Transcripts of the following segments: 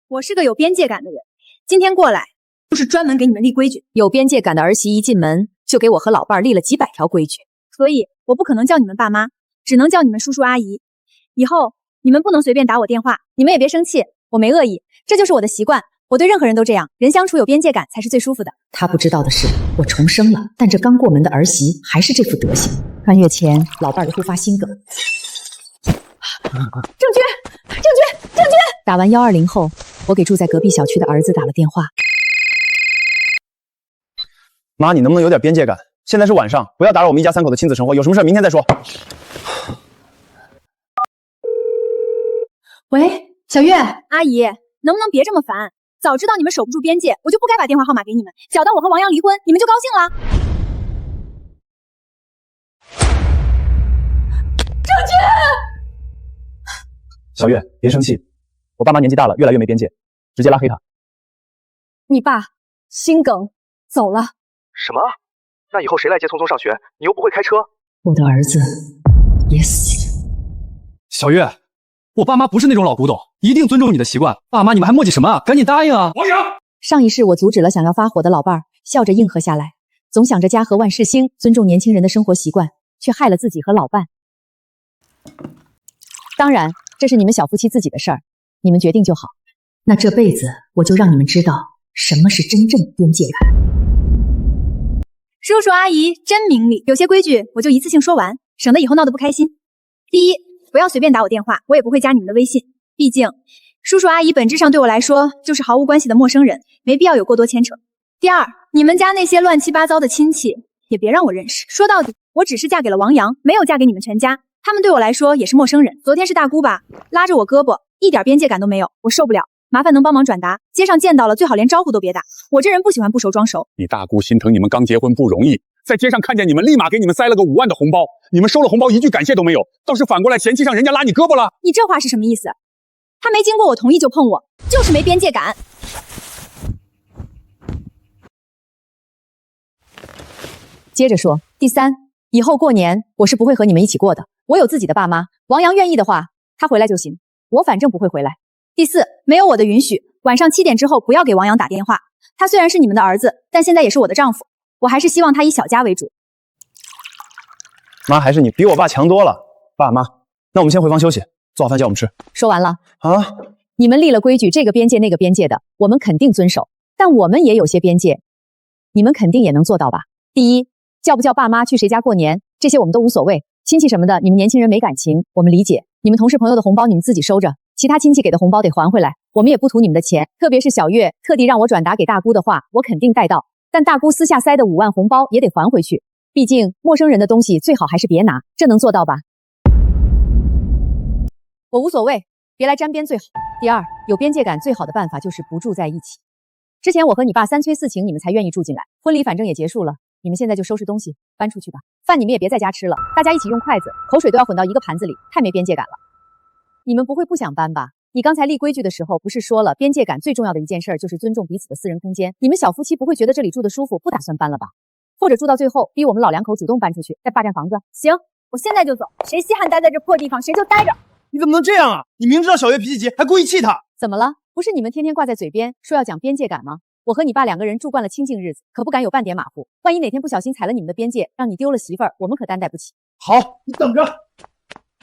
我是个有边界感的人，今天过来就是专门给你们立规矩。有边界感的儿媳一进门就给我和老伴儿立了几百条规矩，所以我不可能叫你们爸妈，只能叫你们叔叔阿姨。以后你们不能随便打我电话，你们也别生气，我没恶意，这就是我的习惯，我对任何人都这样，人相处有边界感才是最舒服的。他不知道的是，我重生了，但这刚过门的儿媳还是这副德行。穿越前，老伴儿突发心梗。郑钧！打完120后，我给住在隔壁小区的儿子打了电话。妈，你能不能有点边界感？现在是晚上，不要打扰我们一家3口的亲子生活，有什么事明天再说。喂，小月阿姨，能不能别这么烦？早知道你们守不住边界，我就不该把电话号码给你们。搅到我和王阳离婚，你们就高兴了？郑钧！小月，别生气，我爸妈年纪大了，越来越没边界，直接拉黑他。你爸心梗走了。什么？那以后谁来接聪聪上学？你又不会开车。我的儿子也死了。小月，我爸妈不是那种老古董，一定尊重你的习惯。爸妈，你们还磨叽什么啊？赶紧答应啊！王阳，上一世我阻止了想要发火的老伴儿，笑着应和下来，总想着家和万事兴，尊重年轻人的生活习惯，却害了自己和老伴。当然，这是你们小夫妻自己的事儿，你们决定就好。那这辈子我就让你们知道什么是真正边界感。叔叔阿姨真明理，有些规矩我就一次性说完，省得以后闹得不开心。第一，不要随便打我电话，我也不会加你们的微信，毕竟叔叔阿姨本质上对我来说就是毫无关系的陌生人，没必要有过多牵扯。第二，你们家那些乱七八糟的亲戚也别让我认识，说到底我只是嫁给了王阳，没有嫁给你们全家，他们对我来说也是陌生人。昨天是大姑吧，拉着我胳膊，一点边界感都没有，我受不了，麻烦能帮忙转达，街上见到了最好连招呼都别打，我这人不喜欢不熟装熟。你大姑心疼你们刚结婚不容易，在街上看见你们，立马给你们塞了个5万的红包，你们收了红包一句感谢都没有，倒是反过来嫌弃上人家拉你胳膊了。你这话是什么意思？他没经过我同意就碰我，就是没边界感。接着说，第三，以后过年我是不会和你们一起过的，我有自己的爸妈，王阳愿意的话，他回来就行，我反正不会回来。第四，没有我的允许，晚上7点之后不要给王阳打电话，他虽然是你们的儿子，但现在也是我的丈夫，我还是希望他以小家为主。妈，还是你比我爸强多了。爸妈，那我们先回房休息，做好饭叫我们吃。说完了啊？你们立了规矩，这个边界那个边界的，我们肯定遵守，但我们也有些边界，你们肯定也能做到吧？第一，叫不叫爸妈去谁家过年，这些我们都无所谓，亲戚什么的，你们年轻人没感情，我们理解。你们同事朋友的红包你们自己收着，其他亲戚给的红包得还回来，我们也不图你们的钱。特别是小月特地让我转达给大姑的话，我肯定带到，但大姑私下塞的5万红包也得还回去，毕竟陌生人的东西最好还是别拿，这能做到吧？我无所谓，别来沾边最好。第二，有边界感最好的办法就是不住在一起。之前我和你爸3催4请，你们才愿意住进来，婚礼反正也结束了，你们现在就收拾东西搬出去吧，饭你们也别在家吃了，大家一起用筷子，口水都要混到一个盘子里，太没边界感了。你们不会不想搬吧？你刚才立规矩的时候不是说了，边界感最重要的一件事就是尊重彼此的私人空间，你们小夫妻不会觉得这里住的舒服，不打算搬了吧？或者住到最后逼我们老两口主动搬出去，再霸占房子？行，我现在就走，谁稀罕待在这破地方谁就待着。你怎么能这样啊？你明知道小月脾气急，还故意气她。怎么了？不是你们天天挂在嘴边说要讲边界感吗？我和你爸2个人住惯了清静日子，可不敢有半点马虎，万一哪天不小心踩了你们的边界，让你丢了媳妇儿，我们可担待不起。好，你等着。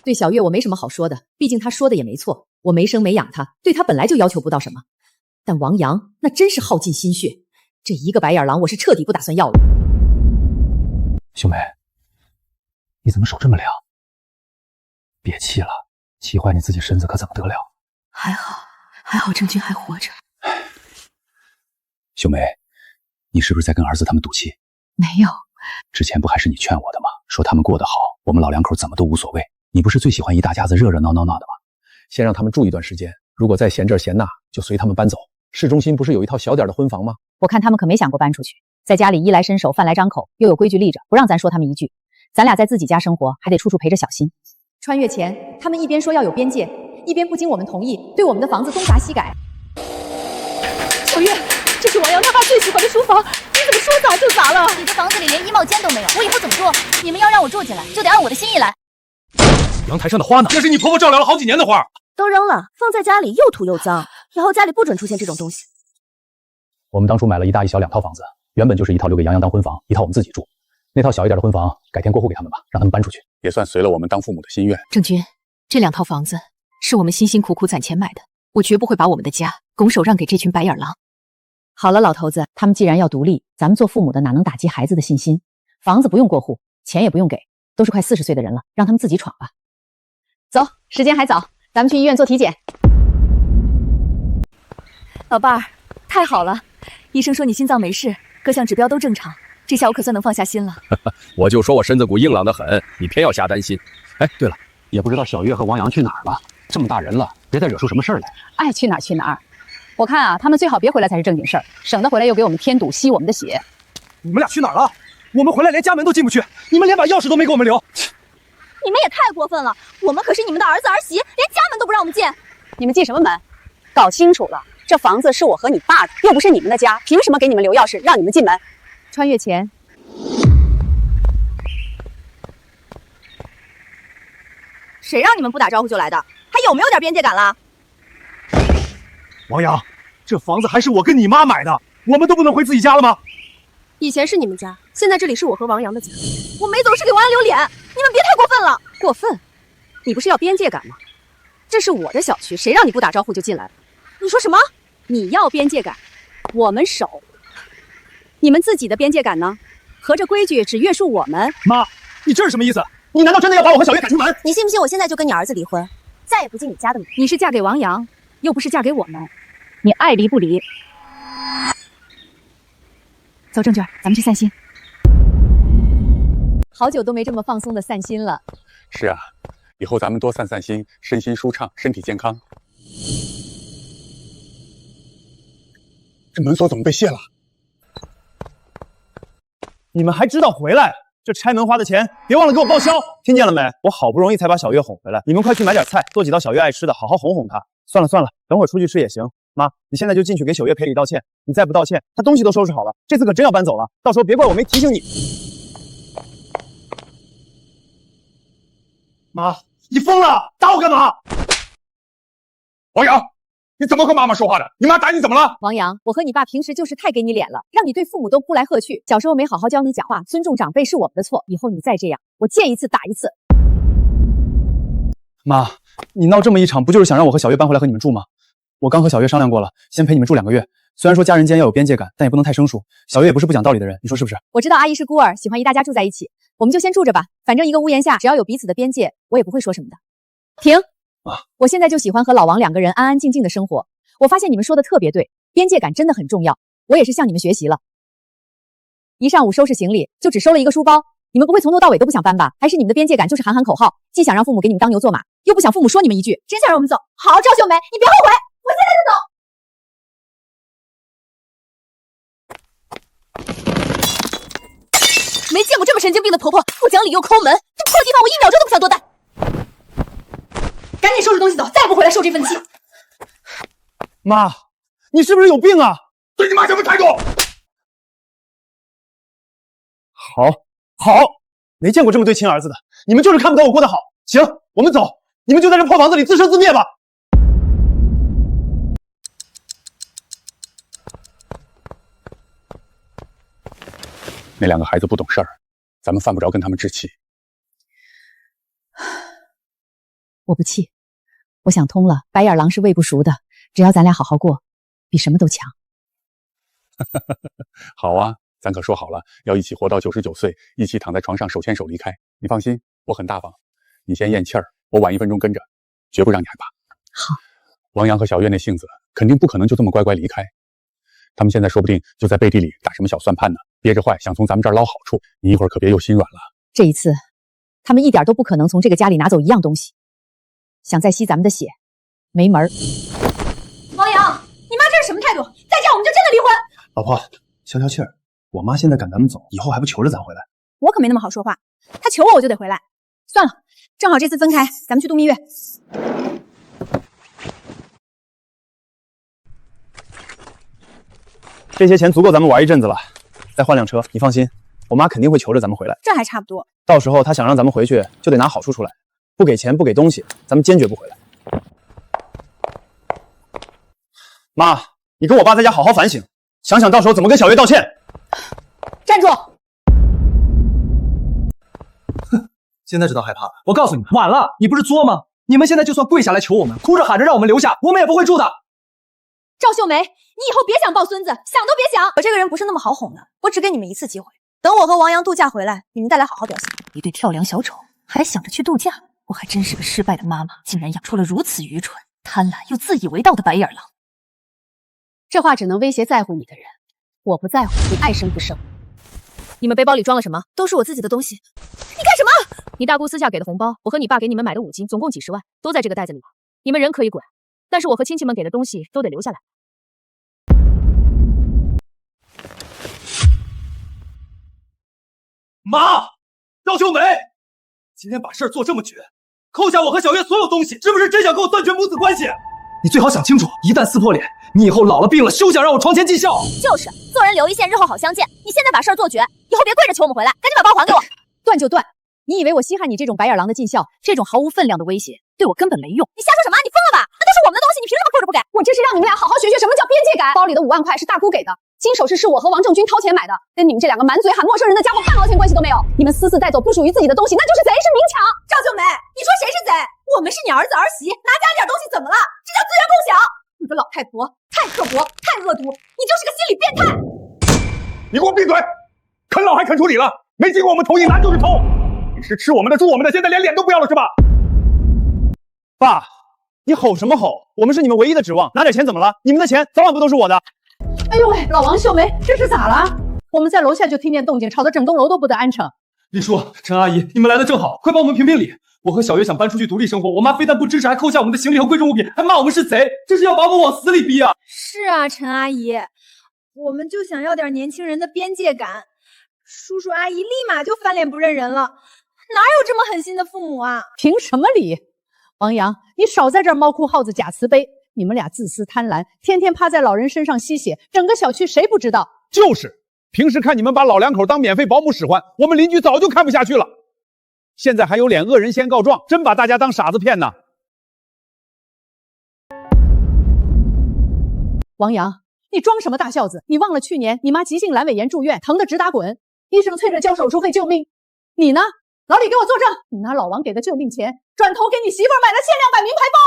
对小月我没什么好说的，毕竟她说的也没错，我没生没养她，对她本来就要求不到什么。但王阳那真是耗尽心血，这一个白眼狼我是彻底不打算要了。秀梅，你怎么手这么凉？别气了，气坏你自己身子可怎么得了？还好郑钧还活着。秀梅，你是不是在跟儿子他们赌气？没有，之前不还是你劝我的吗？说他们过得好，我们老两口怎么都无所谓。你不是最喜欢一大家子热热闹闹的吗？先让他们住一段时间，如果再嫌这儿嫌那，就随他们搬走。市中心不是有一套小点的婚房吗？我看他们可没想过搬出去，在家里衣来伸手饭来张口，又有规矩立着，不让咱说他们一句。咱俩在自己家生活，还得处处陪着小心。穿越前，他们一边说要有边界，一边不经我们同意，对我们的房子东砸西改。小月，这是王阳他爸最喜欢的书房，你怎么说砸就砸了？你的房子里连1毛钱都没有，我以后怎么住？你们要让我住进来，就得按我的心意来。阳台上的花呢？那是你婆婆照料了好几年的花，都扔了，放在家里又土又脏。以后家里不准出现这种东西。我们当初买了一大一小2套房子，原本就是一套留给杨洋当婚房，一套我们自己住。那套小一点的婚房改天过户给他们吧，让他们搬出去，也算随了我们当父母的心愿。郑军，这2套房子是我们辛辛苦苦攒钱买的，我绝不会把我们的家拱手让给这群白眼狼。好了，老头子，他们既然要独立，咱们做父母的哪能打击孩子的信心？房子不用过户，钱也不用给，都是快40岁的人了，让他们自己闯吧。走，时间还早，咱们去医院做体检。老伴儿，太好了，医生说你心脏没事，各项指标都正常，这下我可算能放下心了。我就说我身子骨硬朗得很，你偏要瞎担心。哎，对了，也不知道小月和王阳去哪儿了。这么大人了，别再惹出什么事儿来。爱去哪儿去哪儿。我看啊，他们最好别回来才是正经事儿，省得回来又给我们添堵，吸我们的血。你们俩去哪儿了？我们回来连家门都进不去，你们连把钥匙都没给我们留。你们也太过分了，我们可是你们的儿子儿媳，连家门都不让我们进。你们进什么门？搞清楚了，这房子是我和你爸的，又不是你们的家，凭什么给你们留钥匙，让你们进门？穿越前。谁让你们不打招呼就来的？还有没有点边界感了？王阳，这房子还是我跟你妈买的，我们都不能回自己家了吗？以前是你们家，现在这里是我和王阳的家。我没走是给王阳留脸，你们别太过分了。过分？你不是要边界感吗？这是我的小区，谁让你不打招呼就进来了？你说什么？你要边界感，我们守。你们自己的边界感呢？合着规矩只约束我们？妈，你这是什么意思？你难道真的要把我和小月赶出门？你信不信我现在就跟你儿子离婚，再也不进你家的门？你是嫁给王阳，又不是嫁给我们，你爱离不离？走，郑娟，咱们去散心。好久都没这么放松的散心了。是啊，以后咱们多散散心，身心舒畅，身体健康。这门锁怎么被卸了？你们还知道回来？这拆门花的钱，别忘了给我报销，听见了没？我好不容易才把小月哄回来，你们快去买点菜，做几道小月爱吃的，好好哄哄她。算了算了，等会儿出去吃也行。妈，你现在就进去给小月赔礼道歉，你再不道歉，她东西都收拾好了，这次可真要搬走了，到时候别怪我没提醒你。妈，你疯了，打我干嘛？王阳，你怎么和妈妈说话的？你妈打你怎么了？王阳，我和你爸平时就是太给你脸了，让你对父母都呼来喝去，小时候没好好教你讲话，尊重长辈是我们的错，以后你再这样，我见一次打一次。妈，你闹这么一场，不就是想让我和小月搬回来和你们住吗？我刚和小月商量过了，先陪你们住2个月。虽然说家人间要有边界感，但也不能太生疏。小月也不是不讲道理的人，你说是不是？我知道阿姨是孤儿，喜欢一大家住在一起，我们就先住着吧。反正一个屋檐下，只要有彼此的边界，我也不会说什么的。停！我现在就喜欢和老王2个人安安静静的生活。我发现你们说的特别对，边界感真的很重要。我也是向你们学习了。一上午收拾行李，就只收了一个书包。你们不会从头到尾都不想搬吧？还是你们的边界感就是喊喊口号，既想让父母给你们当牛做马，又不想父母说你们一句？真想让我们走？好，赵秀梅，你别后悔，我现在就走。没见过这么神经病的婆婆，不讲理又抠门，这破地方我1秒钟都不想多待。赶紧收拾东西走，再也不回来受这份气。妈，你是不是有病啊？对你妈什么态度？好，没见过这么对亲儿子的，你们就是看不得我过得好。行，我们走，你们就在这破房子里自生自灭吧。那2个孩子不懂事儿，咱们犯不着跟他们置气。我不气，我想通了，白眼狼是喂不熟的，只要咱俩好好过，比什么都强。好啊，咱可说好了，要一起活到99岁，一起躺在床上手牵手离开。你放心，我很大方。你先咽气儿，我晚1分钟跟着，绝不让你害怕。好。王阳和小月那性子，肯定不可能就这么乖乖离开。他们现在说不定就在背地里打什么小算盘呢，憋着坏，想从咱们这儿捞好处。你一会儿可别又心软了。这一次，他们一点都不可能从这个家里拿走一样东西。想再吸咱们的血，没门儿。王阳，你妈这是什么态度？再这样我们就真的离婚。老婆，消消气儿。我妈现在赶咱们走，以后还不求着咱回来？我可没那么好说话，她求我就得回来。算了，正好这次分开，咱们去度蜜月。这些钱足够咱们玩一阵子了，再换辆车，你放心，我妈肯定会求着咱们回来。这还差不多。到时候她想让咱们回去，就得拿好处出来，不给钱不给东西，咱们坚决不回来。妈，你跟我爸在家好好反省，想想到时候怎么跟小月道歉。站住！现在知道害怕了。我告诉你们，晚了，你不是作吗？你们现在就算跪下来求我们，哭着喊着让我们留下，我们也不会住的。赵秀梅，你以后别想抱孙子，想都别想。我这个人不是那么好哄的，我只给你们一次机会。等我和王阳度假回来，你们再来好好表现。一对跳梁小丑，还想着去度假，我还真是个失败的妈妈，竟然养出了如此愚蠢、贪婪又自以为道的白眼狼。这话只能威胁在乎你的人，我不在乎，你爱生不生。你们背包里装了什么？都是我自己的东西。你干什么？你大姑私下给的红包，我和你爸给你们买的5金，总共几10万，都在这个袋子里了。你们人可以滚，但是我和亲戚们给的东西都得留下来。妈，赵秀梅，今天把事儿做这么绝，扣下我和小月所有东西，是不是真想跟我断绝母子关系？你最好想清楚，一旦撕破脸，你以后老了病了，休想让我床前尽孝。就是做人留一线，日后好相见。你现在把事儿做绝，以后别跪着求我们回来，赶紧把包还给我。断就断，你以为我稀罕你这种白眼狼的尽孝？这种毫无分量的威胁对我根本没用。你瞎说什么？你疯了吧？那都是我们的东西，你凭什么扣着不给？我这是让你们俩好好学学什么叫边界感。包里的5万块是大姑给的，金首饰是我和王正军掏钱买的，跟你们这两个满嘴喊陌生人的家伙半毛钱关系都没有。你们私自带走不属于自己的东西，那就是贼，是明抢。赵秀梅，你说谁是贼？我们是你儿子儿媳，拿家里点东西怎么了？这叫资源共享。你个老太婆，太刻薄，太恶毒，你就是个心理变态。你给我闭嘴！啃老还啃出理了？没经过我们同意拿就是偷！你是吃我们的住我们的，现在连脸都不要了是吧？爸，你吼什么吼？我们是你们唯一的指望，拿点钱怎么了？你们的钱早晚不都是我的？哎呦喂，老王、秀梅，这是咋了？我们在楼下就听见动静，吵得整栋楼都不得安生。李叔、陈阿姨，你们来的正好，快帮我们评评理。我和小月想搬出去独立生活，我妈非但不支持，还扣下我们的行李和贵重物品，还骂我们是贼，这是要把我们往死里逼啊！是啊，陈阿姨，我们就想要点年轻人的边界感。叔叔阿姨立马就翻脸不认人了，哪有这么狠心的父母啊？凭什么理？王阳，你少在这儿猫哭耗子假慈悲！你们俩自私贪婪，天天趴在老人身上吸血，整个小区谁不知道？就是，平时看你们把老两口当免费保姆使唤，我们邻居早就看不下去了。现在还有脸恶人先告状，真把大家当傻子骗呢。王阳，你装什么大孝子？你忘了去年你妈急性阑尾炎住院，疼得直打滚，医生催着交手术费救命。你呢？老李给我作证，你拿老王给的救命钱，转头给你媳妇儿买了限量版名牌包。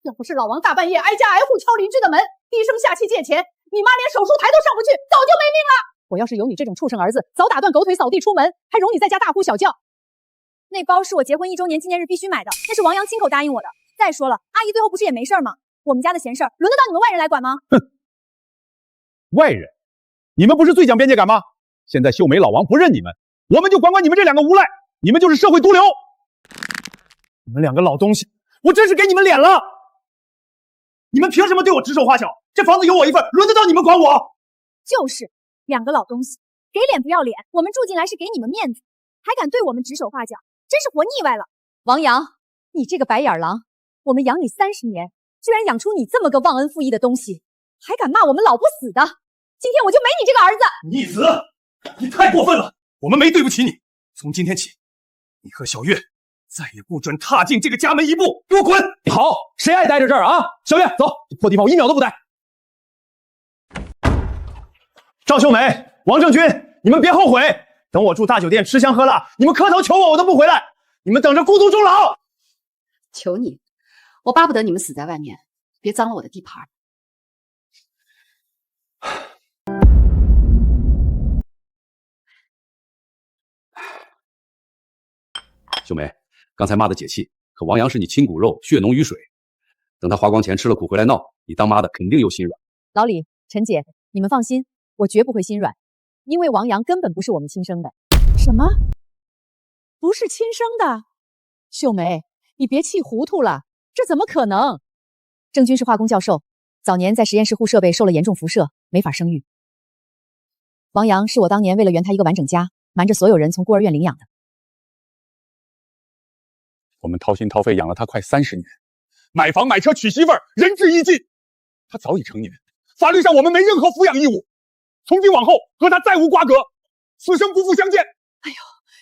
要不是老王大半夜挨家挨户敲邻居的门，低声下气借钱，你妈连手术台都上不去，早就没命了。我要是有你这种畜生儿子，早打断狗腿扫地出门，还容你在家大呼小叫。那包是我结婚1周年纪念日必须买的，那是王阳亲口答应我的。再说了，阿姨最后不是也没事吗？我们家的闲事儿轮得到你们外人来管吗？哼，外人，你们不是最讲边界感吗？现在秀梅老王不认你们，我们就管管你们这两个无赖，你们就是社会毒瘤。你们两个老东西，我真是给你们脸了！你们凭什么对我指手画脚？这房子有我一份，轮得到你们管我？就是两个老东西，给脸不要脸。我们住进来是给你们面子，还敢对我们指手画脚，真是活腻歪了。王阳，你这个白眼狼，我们养你30年，居然养出你这么个忘恩负义的东西，还敢骂我们老不死的！今天我就没你这个儿子！逆子，你太过分了！我们没对不起你。从今天起，你和小月再也不准踏进这个家门一步，给我滚！好，谁爱待着这儿啊？小月，走，这破地方我1秒都不待。赵秀梅、王正军，你们别后悔，等我住大酒店吃香喝辣，你们磕头求我，我都不回来，你们等着孤独终老。求你，我巴不得你们死在外面，别脏了我的地盘。秀梅，刚才骂的解气，可王阳是你亲骨肉，血浓于水。等他花光钱吃了苦回来闹，你当妈的肯定又心软。老李、陈姐，你们放心，我绝不会心软，因为王阳根本不是我们亲生的。什么？不是亲生的？秀梅，你别气糊涂了，这怎么可能？郑军是化工教授，早年在实验室护设备受了严重辐射，没法生育。王阳是我当年为了圆他一个完整家，瞒着所有人从孤儿院领养的。我们掏心掏肺养了他快30年，买房买车娶媳妇儿，仁至义尽。他早已成年，法律上我们没任何抚养义务。从今往后和他再无瓜葛，此生不复相见。哎呦，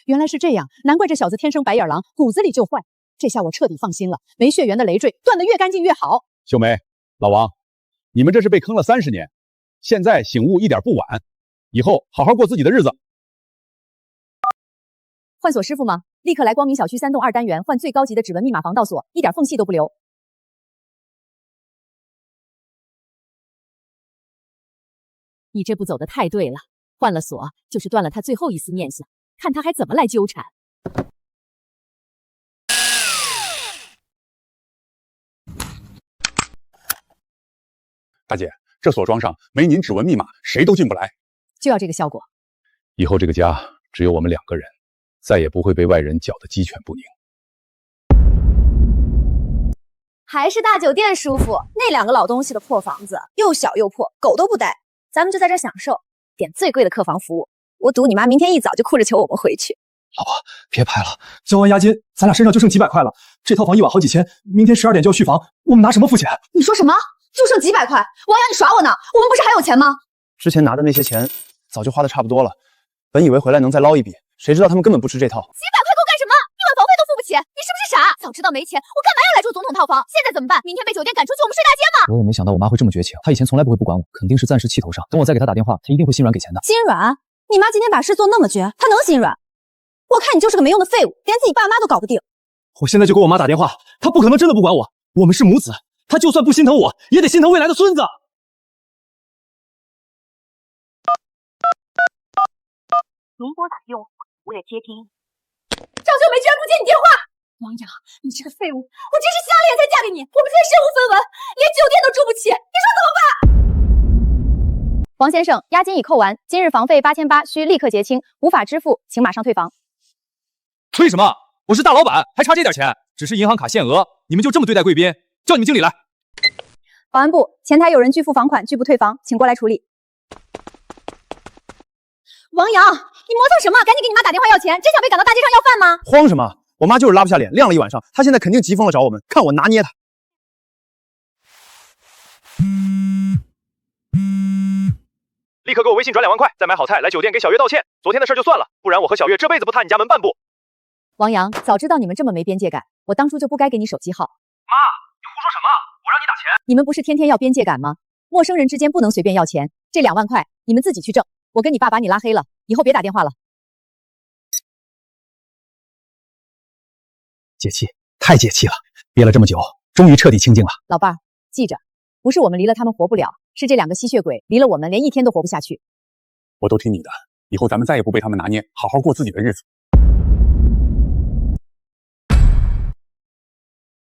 原来是这样，难怪这小子天生白眼狼，骨子里就坏。这下我彻底放心了，没血缘的累赘断得越干净越好。秀梅，老王，你们这是被坑了30年，现在醒悟一点不晚，以后好好过自己的日子。换锁师傅吗？立刻来光明小区3栋2单元换最高级的指纹密码防盗锁，一点缝隙都不留。你这步走得太对了，换了锁就是断了他最后一丝念想，看他还怎么来纠缠。大姐，这锁装上没您指纹密码，谁都进不来。就要这个效果。以后这个家只有我们2个人，再也不会被外人搅得鸡犬不宁。还是大酒店舒服，那2个老东西的破房子又小又破，狗都不待。咱们就在这享受，点最贵的客房服务。我赌你妈明天一早就哭着求我们回去。老婆，别拍了，交完押金，咱俩身上就剩几百块了。这套房一晚好几千，明天12点就要续房，我们拿什么付钱？你说什么？就剩几百块？王阳，你耍我呢？我们不是还有钱吗？之前拿的那些钱早就花的差不多了，本以为回来能再捞一笔，谁知道他们根本不吃这套。几百块够干什么？一晚房费都付不起，你是不是傻？早知道没钱，我干嘛要来住总统套房？现在怎么办？明天被酒店赶出去，我们睡大街吗？我也没想到我妈会这么绝情，她以前从来不会不管我，肯定是暂时气头上。等我再给她打电话，她一定会心软给钱的。心软？你妈今天把事做那么绝，她能心软？我看你就是个没用的废物，连自己爸妈都搞不定。我现在就给我妈打电话，她不可能真的不管我。我们是母子，她就算不心疼我，也得心疼未来的孙子。您拨打的用户无人接听。张秀梅居然不接你电话！王阳，你这个废物！我真是瞎了眼才嫁给你，我们现在身无分文，连酒店都住不起，你说怎么办？王先生，押金已扣完，今日房费8800，需立刻结清，无法支付，请马上退房。退什么？我是大老板，还差这点钱？只是银行卡限额，你们就这么对待贵宾？叫你们经理来。保安部，前台有人拒付房款，拒不退房，请过来处理。王阳，你磨蹭什么？赶紧给你妈打电话要钱，真想被赶到大街上要饭吗？慌什么？我妈就是拉不下脸，晾了一晚上，她现在肯定急疯了找我们，看我拿捏她。立刻给我微信转2万块，再买好菜来酒店给小月道歉。昨天的事就算了，不然我和小月这辈子不踏你家门半步。王阳，早知道你们这么没边界感，我当初就不该给你手机号。妈，你胡说什么？我让你打钱。你们不是天天要边界感吗？陌生人之间不能随便要钱，这2万块你们自己去挣。我跟你爸把你拉黑了，以后别打电话了。解气，太解气了！憋了这么久，终于彻底清静了。老伴儿，记着，不是我们离了他们活不了，是这2个吸血鬼离了我们连1天都活不下去。我都听你的，以后咱们再也不被他们拿捏，好好过自己的日子。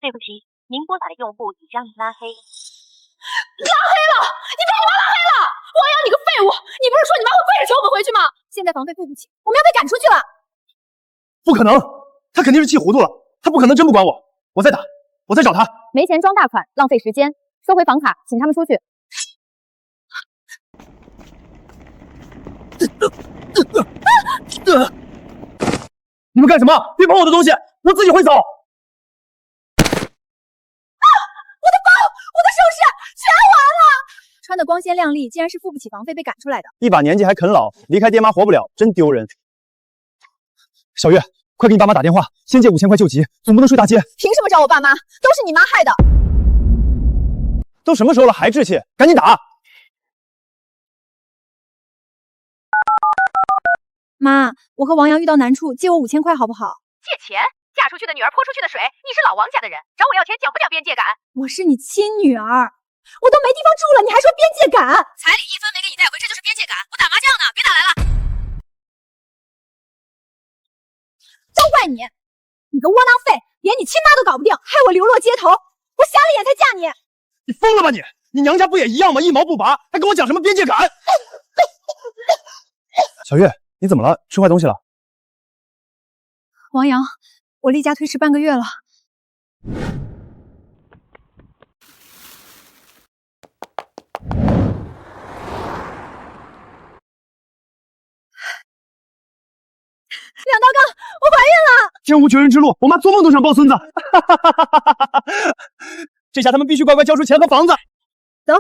对不起，您拨打的用户已将您拉黑。拉黑了！你被你妈拉黑了！王阳，你个废物！你不是说你妈会跪着求我们回去吗？现在房费付不起，我们要被赶出去了。不可能，她肯定是气糊涂了，她不可能真不管我。我再打，我再找她。没钱装大款，浪费时间，收回房卡，请他们出去。你们干什么？别碰我的东西，我自己会走。我的首饰全完了！穿的光鲜亮丽，竟然是付不起房费被赶出来的。一把年纪还啃老，离开爹妈活不了，真丢人。小月，快给你爸妈打电话，先借5000块救急，总不能睡大街。凭什么找我爸妈？都是你妈害的！都什么时候了还置气？赶紧打！妈，我和王阳遇到难处，借我5000块好不好？借钱？嫁出去的女儿泼出去的水，你是老王家的人，找我要钱讲不讲边界感？我是你亲女儿，我都没地方住了，你还说边界感？彩礼1分没给你带回，这就是边界感。我打麻将呢，别打来了。都怪你，你个窝囊废，连你亲妈都搞不定，害我流落街头。我瞎了眼才嫁你。你疯了吧你？你娘家不也一样吗？一毛不拔，还跟我讲什么边界感？小月，你怎么了？吃坏东西了？王阳，我离家推迟半个月了。两道杠，我怀孕了！天无绝人之路，我妈做梦都想抱孙子。这下他们必须乖乖交出钱和房子。走，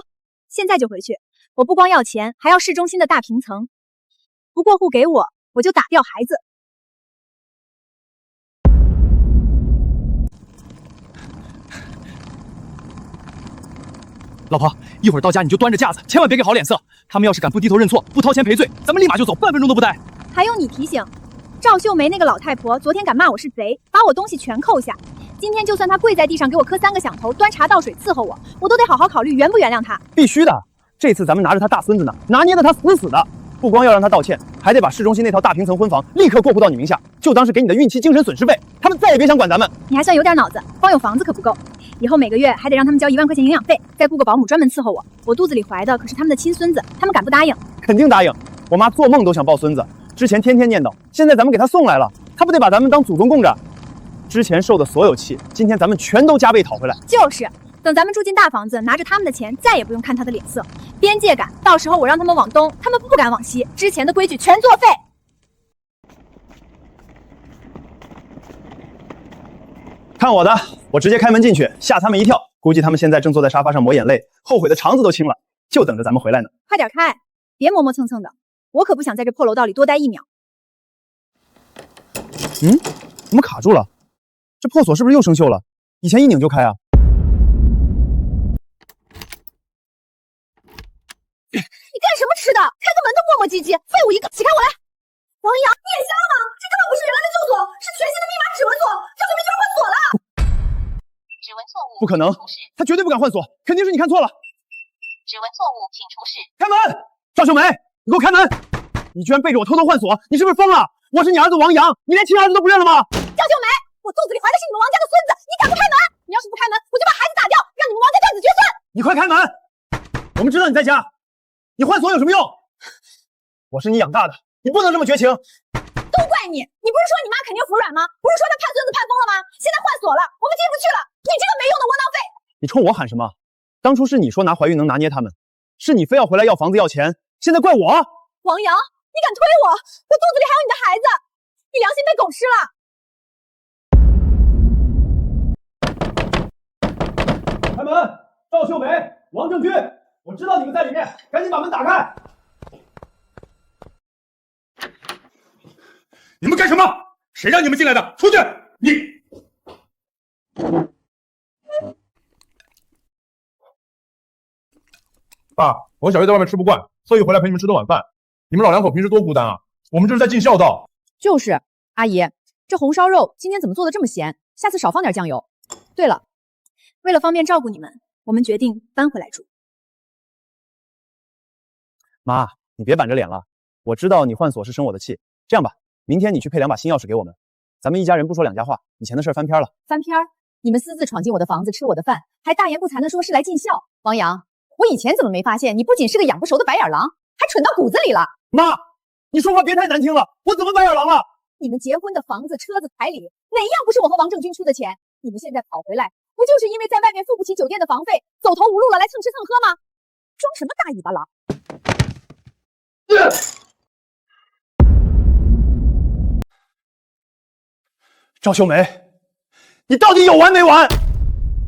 现在就回去。我不光要钱，还要市中心的大平层。不过户给我，我就打掉孩子。老婆，一会儿到家你就端着架子，千万别给好脸色。他们要是敢不低头认错，不掏钱赔罪，咱们立马就走，半分钟都不待。还有你提醒，赵秀梅那个老太婆昨天敢骂我是贼，把我东西全扣下。今天就算她跪在地上给我磕3个响头，端茶倒水伺候我，我都得好好考虑原不原谅她。必须的，这次咱们拿着他大孙子呢，拿捏的他死死的。不光要让他道歉，还得把市中心那套大平层婚房立刻过户到你名下，就当是给你的孕期精神损失费。他们再也别想管咱们。你还算有点脑子，光有房子可不够，以后每个月还得让他们交1万块钱营养费，再雇个保姆专门伺候我。我肚子里怀的可是他们的亲孙子，他们敢不答应？肯定答应，我妈做梦都想抱孙子，之前天天念叨，现在咱们给她送来了，她不得把咱们当祖宗供着？之前受的所有气，今天咱们全都加倍讨回来。就是，等咱们住进大房子，拿着他们的钱，再也不用看他的脸色。边界感，到时候我让他们往东，他们不敢往西，之前的规矩全作废。看我的，我直接开门进去，吓他们一跳。估计他们现在正坐在沙发上抹眼泪，后悔的肠子都青了，就等着咱们回来呢。快点开，别磨磨蹭蹭的，我可不想在这破楼道里多待1秒。怎么卡住了？这破锁是不是又生锈了？以前一拧就开啊。你干什么吃的？开个门都磨磨唧唧，废物一个！起开我来！王阳，你眼瞎了吗？这根本不是原来的旧锁，是全新的密码指纹锁，赵秀梅居然换锁了！指纹错误，不可能，他绝对不敢换锁，肯定是你看错了。指纹错误，请出示。开门！赵秀梅，你给我开门！你居然背着我偷偷换锁，你是不是疯了？我是你儿子王阳，你连亲儿子都不认了吗？赵秀梅，我肚子里怀的是你们王家的孙子，你敢不开门？你要是不开门，我就把孩子打掉，让你们王家断子绝孙！你快开门！我们知道你在家，你换锁有什么用？我是你养大的，你不能这么绝情。都怪你！你不是说你妈肯定服软吗？不是说她盼孙子盼疯了吗？现在换锁了，我们进不去了！你这个没用的窝囊废！你冲我喊什么？当初是你说拿怀孕能拿捏他们，是你非要回来要房子要钱，现在怪我？王阳，你敢推我？我肚子里还有你的孩子，你良心被狗吃了！开门！赵秀梅、王正军，我知道你们在里面，赶紧把门打开！你们干什么？谁让你们进来的？出去！你。爸，我小月在外面吃不惯，特意回来陪你们吃顿晚饭。你们老两口平时多孤单啊！我们这是在尽孝道。就是，阿姨，这红烧肉今天怎么做的这么咸？下次少放点酱油。对了，为了方便照顾你们，我们决定搬回来住。妈，你别板着脸了，我知道你换锁是生我的气。这样吧，明天你去配2把新钥匙给我们，咱们一家人不说两家话，以前的事翻篇了。翻篇？你们私自闯进我的房子吃我的饭，还大言不惭地说是来尽孝。王阳，我以前怎么没发现你不仅是个养不熟的白眼狼，还蠢到骨子里了？妈，你说话别太难听了，我怎么白眼狼了？你们结婚的房子、车子、彩礼，哪一样不是我和王正军出的钱？你们现在跑回来，不就是因为在外面付不起酒店的房费，走投无路了来蹭吃蹭喝吗？装什么大尾巴狼？赵秀梅，你到底有完没完？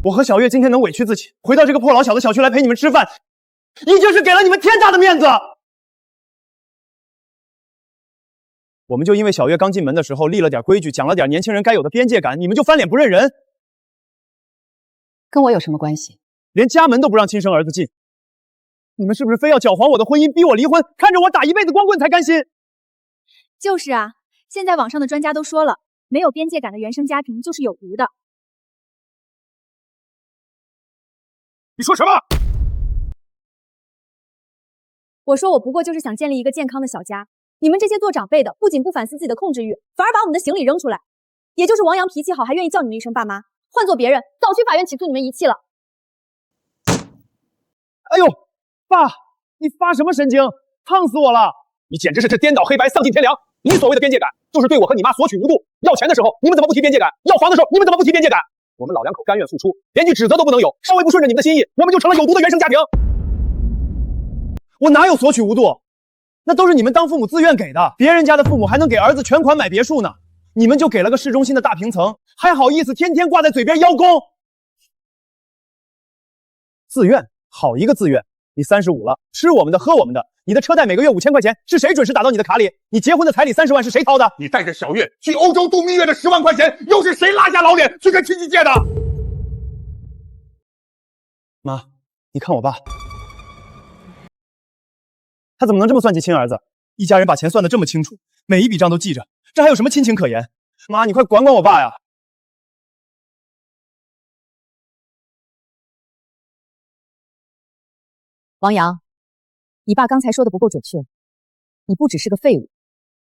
我和小月今天能委屈自己，回到这个破老小的小区来陪你们吃饭，已经是给了你们天大的面子。我们就因为小月刚进门的时候立了点规矩，讲了点年轻人该有的边界感，你们就翻脸不认人？跟我有什么关系？连家门都不让亲生儿子进，你们是不是非要搅黄我的婚姻，逼我离婚，看着我打一辈子光棍才甘心？就是啊，现在网上的专家都说了，没有边界感的原生家庭就是有毒的。你说什么？我说我不过就是想建立一个健康的小家。你们这些做长辈的，不仅不反思自己的控制欲，反而把我们的行李扔出来。也就是王阳脾气好，还愿意叫你们一声爸妈。换做别人，早去法院起诉你们遗弃了。哎呦，爸，你发什么神经？烫死我了！你简直是颠倒黑白，丧尽天良。你所谓的边界感，就是对我和你妈索取无度。要钱的时候，你们怎么不提边界感？要房的时候，你们怎么不提边界感？我们老两口甘愿付出，连句指责都不能有，稍微不顺着你们的心意，我们就成了有毒的原生家庭。我哪有索取无度？那都是你们当父母自愿给的，别人家的父母还能给儿子全款买别墅呢，你们就给了个市中心的大平层，还好意思天天挂在嘴边邀功？自愿，好一个自愿！你35了，吃我们的，喝我们的，你的车贷每个月5000块钱，是谁准时打到你的卡里？你结婚的彩礼30万是谁掏的？你带着小月去欧洲度蜜月的10万块钱，又是谁拉下老脸去跟亲戚借的？妈，你看我爸，他怎么能这么算计亲儿子？一家人把钱算得这么清楚，每一笔账都记着，这还有什么亲情可言？妈，你快管管我爸呀！王阳，你爸刚才说的不够准确，你不只是个废物，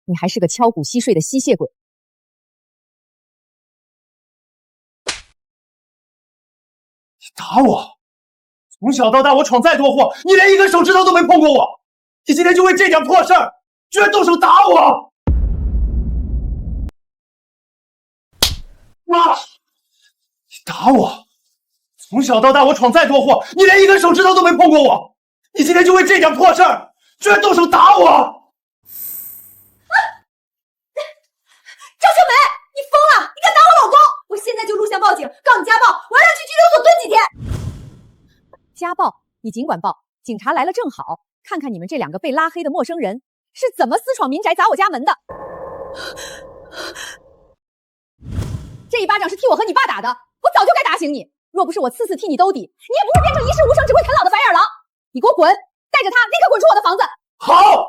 你还是个敲骨吸税的吸血鬼。你打我！从小到大，我闯再多祸，你连一根手指头都没碰过我。你今天就为这点破事儿，居然动手打我！妈！你打我！从小到大，我闯再多祸，你连一根手指头都没碰过我。你今天就为这点破事儿，居然动手打我！赵秀梅，你疯了！你敢打我老公！我现在就录像报警，告你家暴，我要让你去拘留所蹲几天。家暴，你尽管报，警察来了正好，看看你们这两个被拉黑的陌生人是怎么私闯民宅砸我家门的。这一巴掌是替我和你爸打的，我早就该打醒你。若不是我次次替你兜底，你也不会变成一事无成只会啃老的白眼狼。你给我滚！带着他立刻滚出我的房子！好，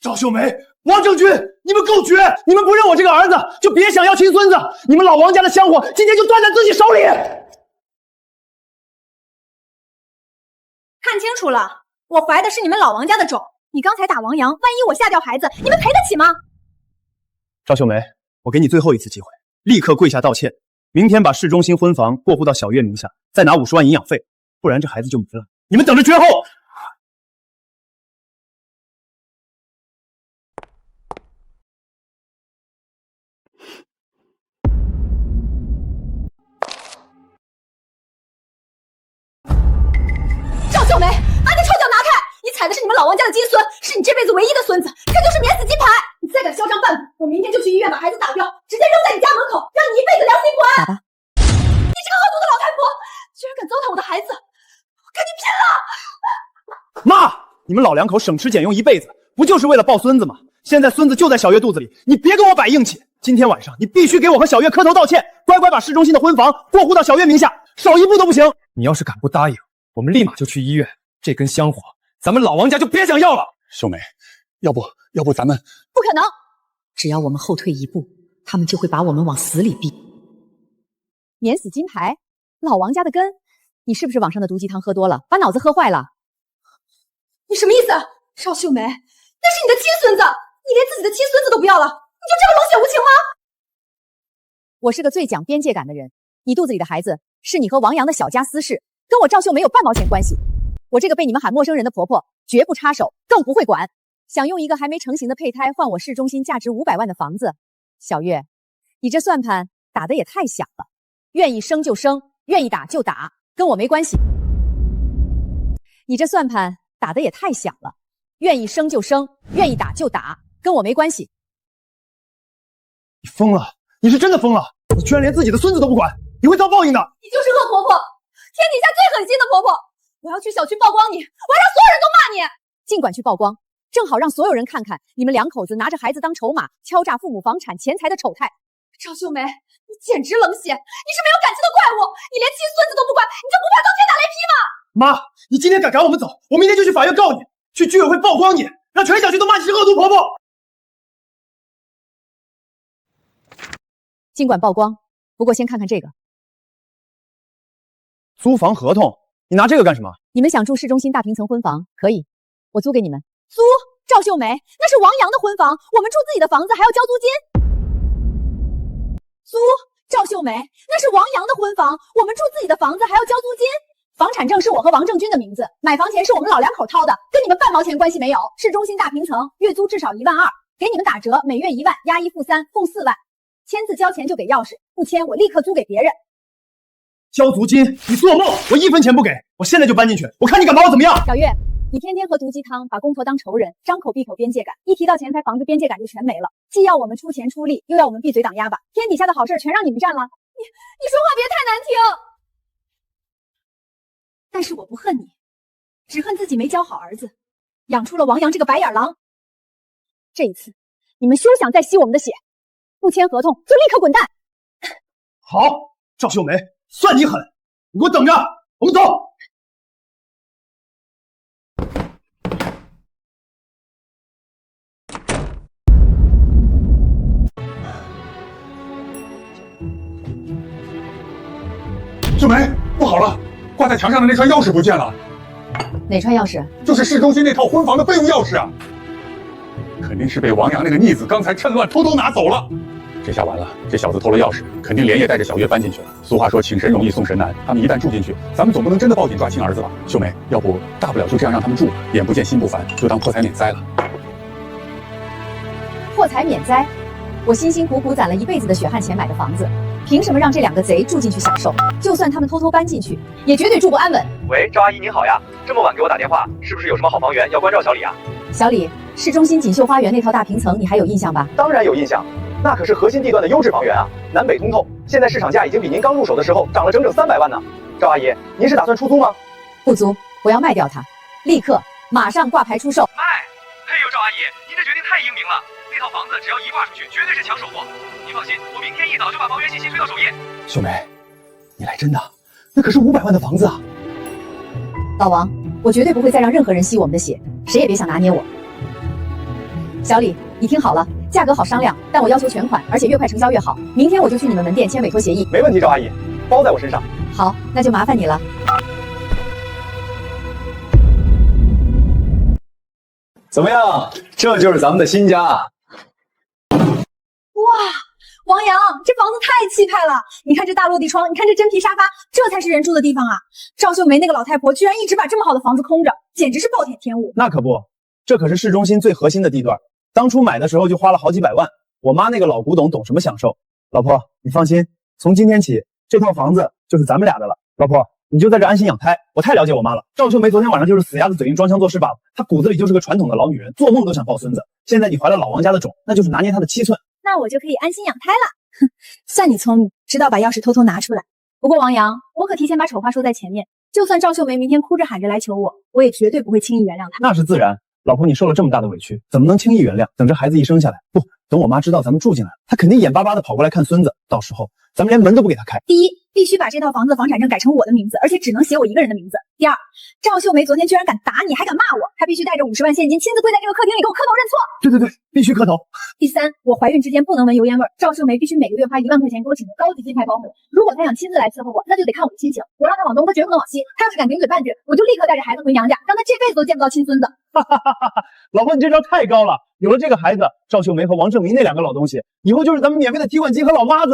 赵秀梅、王正军，你们够绝！你们不认我这个儿子，就别想要亲孙子。你们老王家的香火，今天就断在自己手里。看清楚了，我怀的是你们老王家的种。你刚才打王阳，万一我吓掉孩子，你们赔得起吗？赵秀梅，我给你最后一次机会，立刻跪下道歉。明天把市中心婚房过户到小月名下，再拿50万营养费，不然这孩子就没了。你们等着绝后！赵秀梅，把你的臭脚拿开！你踩的是你们老王家的金孙，是你这辈子唯一的孙子，这就是免死金牌！你再敢嚣张半步，我明天就去医院把孩子打掉，直接扔在你家门口，让你一辈子良心不安！打吧！你这个恶毒的老太婆，居然敢糟蹋我的孩子，我跟你拼了！妈，你们老两口省吃俭用一辈子，不就是为了抱孙子吗？现在孙子就在小月肚子里，你别跟我摆硬气！今天晚上你必须给我和小月磕头道歉，乖乖把市中心的婚房过户到小月名下，少一步都不行！你要是敢不答应，我们立马就去医院，这根香火咱们老王家就别想要了。秀梅，要不咱们……不可能！只要我们后退一步，他们就会把我们往死里逼。免死金牌，老王家的根，你是不是网上的毒鸡汤喝多了，把脑子喝坏了？你什么意思？赵秀梅，那是你的亲孙子，你连自己的亲孙子都不要了，你就这么冷血无情吗？我是个最讲边界感的人，你肚子里的孩子是你和王阳的小家私事，跟我赵秀没有半毛钱关系。我这个被你们喊陌生人的婆婆，绝不插手，更不会管。想用一个还没成型的胚胎换我市中心价值500万的房子，小月，你这算盘打得也太响了。愿意生就生，愿意打就打，跟我没关系。你这算盘打得也太响了，愿意生就生，愿意打就打，跟我没关系。你疯了！你是真的疯了！你居然连自己的孙子都不管，你会遭报应的！你就是恶婆婆，天底下最狠心的婆婆！我要去小区曝光你，我要让所有人都骂你！尽管去曝光，正好让所有人看看你们两口子拿着孩子当筹码，敲诈父母房产钱财的丑态。赵秀梅，你简直冷血！你是没有感情的怪物！你连亲孙子都不管，你就不怕遭天打雷劈吗？妈，你今天敢赶我们走，我明天就去法院告你，去居委会曝光你，让全小区都骂你是恶毒婆婆。尽管曝光，不过先看看这个租房合同，你拿这个干什么？你们想住市中心大平层婚房，可以，我租给你们。租？赵秀梅，那是王阳的婚房，我们住自己的房子还要交租金。租？赵秀梅，那是王阳的婚房，我们住自己的房子还要交租金。房产证是我和王正军的名字，买房钱是我们老两口掏的，跟你们半毛钱关系没有。市中心大平层，月租至少12000，给你们打折，每月1万，押1付3，共4万。签字交钱就给钥匙，不签我立刻租给别人。交租金？你做梦！我1分钱不给，我现在就搬进去，我看你敢把我怎么样！小月，你天天喝毒鸡汤，把公婆当仇人，张口闭口边界感，一提到钱财房子边界感就全没了，既要我们出钱出力，又要我们闭嘴挡鸭巴，天底下的好事全让你们占了。你说话别太难听。但是我不恨你，只恨自己没教好儿子，养出了王阳这个白眼狼。这一次，你们休想再吸我们的血，不签合同就立刻滚蛋！好，赵秀梅，算你狠，你给我等着，我们走。秀梅，不好了，挂在墙上的那串钥匙不见了。哪串钥匙？就是市中心那套婚房的备用钥匙啊！肯定是被王阳那个逆子刚才趁乱偷偷拿走了。这下完了，这小子偷了钥匙，肯定连夜带着小月搬进去了。俗话说请神容易送神难，他们一旦住进去，咱们总不能真的报警抓亲儿子吧？秀梅，要不大不了就这样让他们住，眼不见心不烦，就当破财免灾了。破财免灾？我辛辛苦苦攒了一辈子的血汗钱买的房子，凭什么让这两个贼住进去享受？就算他们偷偷搬进去，也绝对住不安稳。喂，赵阿姨您好呀，这么晚给我打电话，是不是有什么好房源要关照小李啊？小李，市中心锦绣花园那套大平层，你还有印象吧？当然有印象，那可是核心地段的优质房源啊，南北通透，现在市场价已经比您刚入手的时候涨了整整300万呢。赵阿姨，您是打算出租吗？不租，我要卖掉它，立刻马上挂牌出售。卖！嘿呦，赵阿姨，您这决定太英明了，那套房子只要一挂出去，绝对是抢手货。您放心，我明天一早就把房源信息推到首页。秀梅，你来真的？那可是500万的房子啊！老王，我绝对不会再让任何人吸我们的血，谁也别想拿捏我。小李，你听好了，价格好商量，但我要求全款，而且越快成交越好。明天我就去你们门店签委托协议。没问题，赵阿姨，包在我身上。好，那就麻烦你了。怎么样？这就是咱们的新家。哇，王阳，这房子太气派了！你看这大落地窗，你看这真皮沙发，这才是人住的地方啊！赵秀梅那个老太婆居然一直把这么好的房子空着，简直是暴殄天物。那可不，这可是市中心最核心的地段，当初买的时候就花了好几百万。我妈那个老古董懂什么享受？老婆，你放心，从今天起，这套房子就是咱们俩的了。老婆，你就在这安心养胎。我太了解我妈了，赵秀梅昨天晚上就是死鸭子嘴硬装腔作势罢了，她骨子里就是个传统的老女人，做梦都想抱孙子。现在你怀了老王家的种，那就是拿捏她的7寸。那我就可以安心养胎了。哼，算你聪明，知道把钥匙偷偷拿出来。不过王阳，我可提前把丑话说在前面，就算赵秀梅明天哭着喊着来求我，我也绝对不会轻易原谅她。那是自然。老婆，你受了这么大的委屈，怎么能轻易原谅？等这孩子一生下来，不，等我妈知道咱们住进来了，她肯定眼巴巴的跑过来看孙子，到时候咱们连门都不给她开。第一，必须把这套房子的房产证改成我的名字，而且只能写我一个人的名字。第二，赵秀梅昨天居然敢打你，还敢骂我，她必须带着50万现金亲自跪在这个客厅里给我磕头认错。对，必须磕头。第三，我怀孕之间不能闻油烟味儿，赵秀梅必须每个月花1万块钱给我请个高级金牌保姆。如果她想亲自来伺候我，那就得看我的心情。我让她往东，她绝不能往西。她要是敢顶嘴半句，我就立刻带着孩子回娘家，让她这辈子都见不到亲孙子。老婆，你这招太高了！有了这个孩子，赵秀梅和王正明那2个老东西，以后就是咱们免费的提款机和老妈子。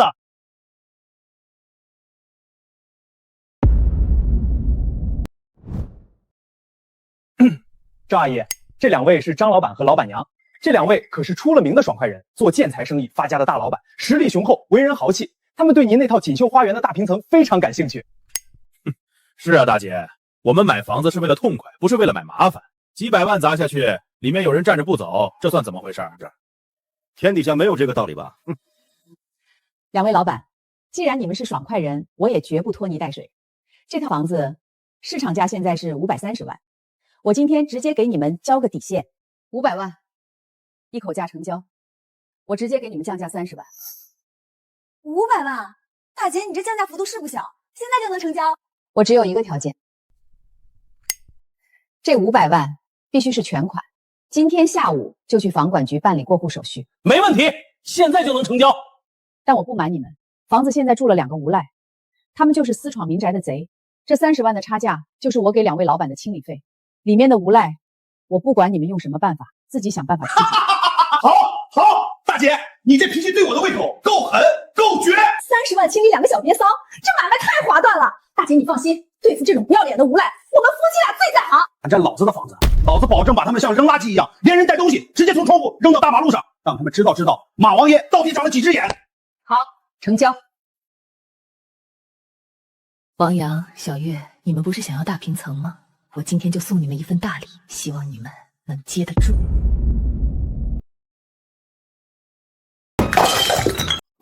赵阿姨，这2位是张老板和老板娘，这2位可是出了名的爽快人，做建材生意发家的大老板，实力雄厚，为人豪气。他们对您那套锦绣花园的大平层非常感兴趣。是啊，大姐，我们买房子是为了痛快，不是为了买麻烦。几百万砸下去，里面有人站着不走，这算怎么回事？这天底下没有这个道理吧？2位老板，既然你们是爽快人，我也绝不拖泥带水。这套房子市场价现在是530万，我今天直接给你们交个底线，500万，一口价成交。我直接给你们降价30万。500万，大姐，你这降价幅度是不小，现在就能成交？我只有一个条件，这500万必须是全款，今天下午就去房管局办理过户手续。没问题，现在就能成交。但我不瞒你们，房子现在住了2个无赖，他们就是私闯民宅的贼。这30万的差价就是我给2位老板的清理费，里面的无赖，我不管你们用什么办法，自己想办法去。好，大姐，你这脾气对我的胃口够狠，够绝。30万清理2个小瘪骚，这买卖太划算了。大姐你放心，对付这种不要脸的无赖，我们夫妻俩最在行。敢占老子的房子，老子保证把他们像扔垃圾一样，连人带东西直接从窗户扔到大马路上，让他们知道马王爷到底长了几只眼。好，成交。王阳、小月，你们不是想要大平层吗？我今天就送你们一份大礼，希望你们能接得住。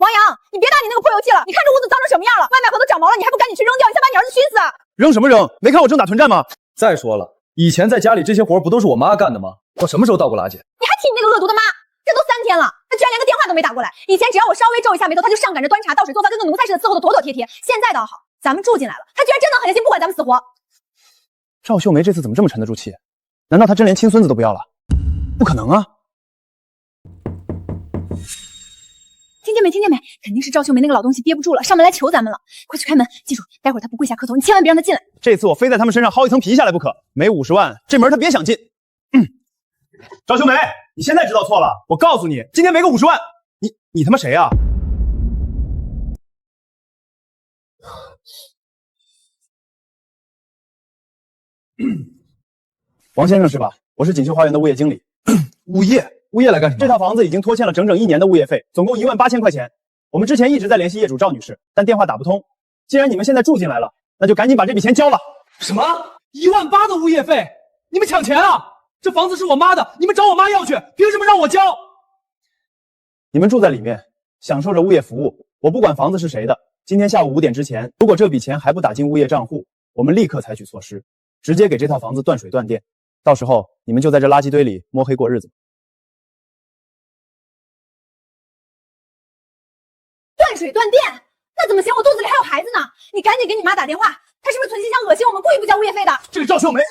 王阳，你别打你那个破油漆了，你看这屋子脏成什么样了，外卖盒都长毛了，你还不赶紧去扔掉，你想把你儿子熏死啊！扔什么扔？没看我正打屯战吗？再说了，以前在家里这些活不都是我妈干的吗？我什么时候倒过垃圾？你还提你那个恶毒的妈，这都3天了，他居然连个电话都没打过来。以前只要我稍微皱一下眉头，他就上赶着端茶倒水做饭，跟个奴才似的伺候的妥妥帖帖。现在倒好，咱们住进来了，他居然真能狠下心不管咱们死活。赵秀梅这次怎么这么沉得住气？难道她真连亲孙子都不要了？不可能啊！听见没？听见没？肯定是赵秀梅那个老东西憋不住了，上门来求咱们了。快去开门！记住，待会儿他不跪下磕头，你千万别让他进来。这次我非在他们身上薅一层皮下来不可。没50万，这门他别想进。赵秀梅，你现在知道错了。我告诉你，今天没个50万，你他妈谁啊？王先生是吧？我是锦绣花园的物业经理。物业来干什么？这套房子已经拖欠了整整1年的物业费，总共18000块钱。我们之前一直在联系业主赵女士，但电话打不通。既然你们现在住进来了，那就赶紧把这笔钱交了。什么？18000的物业费？你们抢钱啊！这房子是我妈的，你们找我妈要去，凭什么让我交？你们住在里面，享受着物业服务，我不管房子是谁的。今天下午5点之前，如果这笔钱还不打进物业账户，我们立刻采取措施，直接给这套房子断水断电。到时候你们就在这垃圾堆里摸黑过日子。断水断电，那怎么行？我肚子里还有孩子呢！你赶紧给你妈打电话，她是不是存心想恶心我们，故意不交物业费的？这个赵秀梅，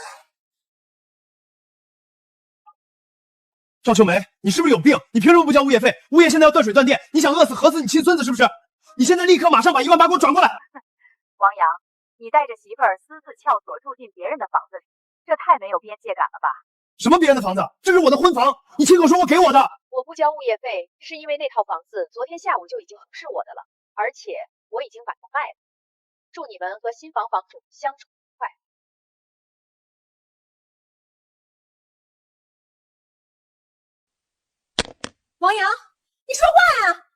赵秀梅，你是不是有病？你凭什么不交物业费？物业现在要断水断电，你想饿死合死你亲孙子是不是？你现在立刻马上把18000给我转过来！王阳，你带着媳妇儿私自撬锁住进别人的房子里，这太没有边界感了吧？什么别人的房子？这是我的婚房，你亲口说我给我的。我不交物业费，是因为那套房子昨天下午就已经不是我的了，而且我已经把它卖了。祝你们和新房房主相处愉快。王阳，你说话呀！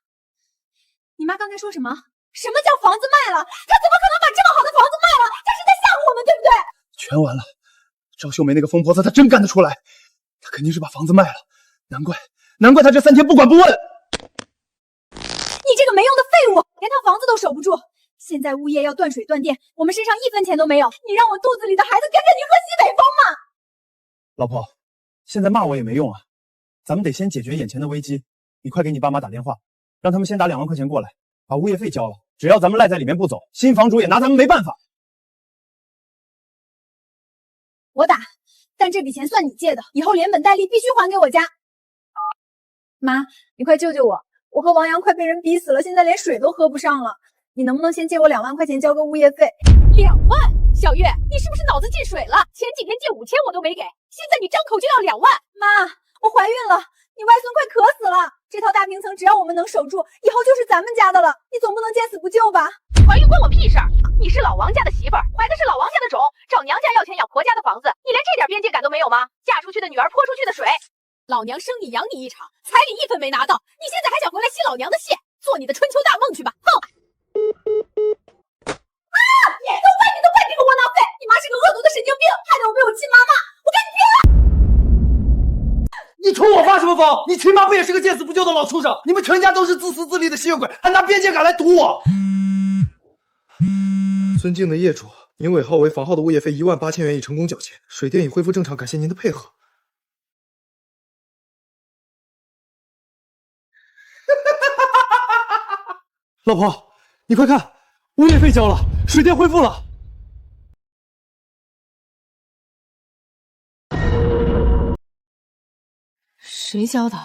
你妈刚才说什么？什么叫房子卖了？她怎么可能把这么好的房子卖了？她是在吓唬我们，对不对？全完了！赵秀梅那个疯婆子，她真干得出来！她肯定是把房子卖了，难怪她这3天不管不问。你这个没用的废物，连套房子都守不住。现在物业要断水断电，我们身上1分钱都没有，你让我肚子里的孩子跟着你喝西北风吗？老婆，现在骂我也没用啊，咱们得先解决眼前的危机。你快给你爸妈打电话，让他们先打2万块钱过来，把物业费交了。只要咱们赖在里面不走，新房主也拿咱们没办法。我打，但这笔钱算你借的，以后连本带利必须还给我家。妈，你快救救我！我和王阳快被人逼死了，现在连水都喝不上了。你能不能先借我2万块钱交个物业费？2万？小月，你是不是脑子进水了？前几天借5000我都没给，现在你张口就要2万。妈，我怀孕了，你外孙快渴死了。这套大平层只要我们能守住，以后就是咱们家的了。你总不能见死不救吧？怀孕关我屁事儿！你是老王家的媳妇儿，怀的是老王家的种，找娘家要钱养婆家的房子，你连这点边界感都没有吗？嫁出去的女儿泼出去的水。老娘生你养你一场，彩礼1分没拿到，你现在还想回来吸老娘的血，做你的春秋大梦去吧！哼！啊！你都怪这个窝囊废！你妈是个恶毒的神经病，害得我被我亲妈骂，我跟你拼了！你冲我发什么疯？你亲妈不也是个见死不救的老畜生？你们全家都是自私自利的吸血鬼，还拿边界感来堵我！尊敬的业主，您尾号为房号的物业费18000元已成功缴钱，水电已恢复正常，感谢您的配合。老婆，你快看，物业费交了，水电恢复了。谁交的？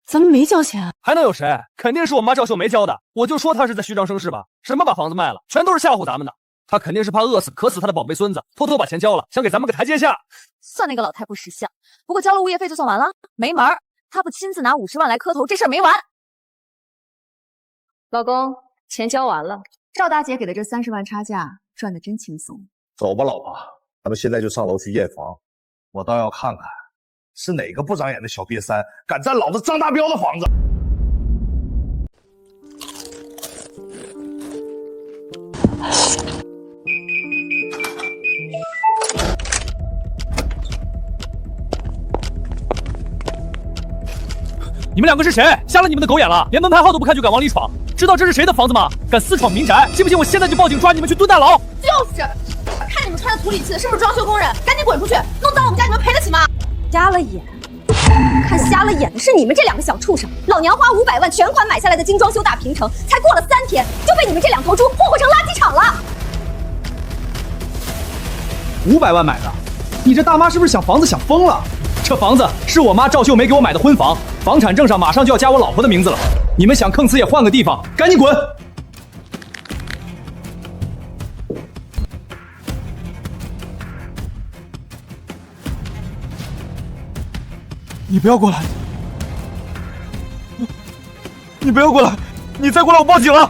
咱们没交钱啊！还能有谁？肯定是我妈赵秀梅交的。我就说她是在虚张声势吧，什么把房子卖了，全都是吓唬咱们的。她肯定是怕饿死渴死她的宝贝孙子，偷偷把钱交了，想给咱们个台阶下。算那个老太不识相。不过交了物业费就算完了？没门儿！她不亲自拿50万来磕头，这事儿没完。老公，钱交完了，赵大姐给的这30万差价赚的真轻松。走吧，老婆，咱们现在就上楼去验房。我倒要看看是哪个不长眼的小瘪三敢占老子张大彪的房子。你们两个是谁？瞎了你们的狗眼了，连门牌号都不看就敢往里闯，知道这是谁的房子吗？敢私闯民宅，信不信我现在就报警抓你们去蹲大牢？就是，看你们穿的土里气的，是不是装修工人？赶紧滚出去！弄脏我们家，你们赔得起吗？瞎了眼，看瞎了眼的是你们这2个小畜生！老娘花500万全款买下来的精装修大平层，才过了3天，就被你们这2头猪霍霍成垃圾场了。500万买的，你这大妈是不是想房子想疯了？这房子是我妈赵秀梅给我买的婚房，房产证上马上就要加我老婆的名字了。你们想坑死也换个地方，赶紧滚！你不要过来！你不要过来！你再过来，我报警了！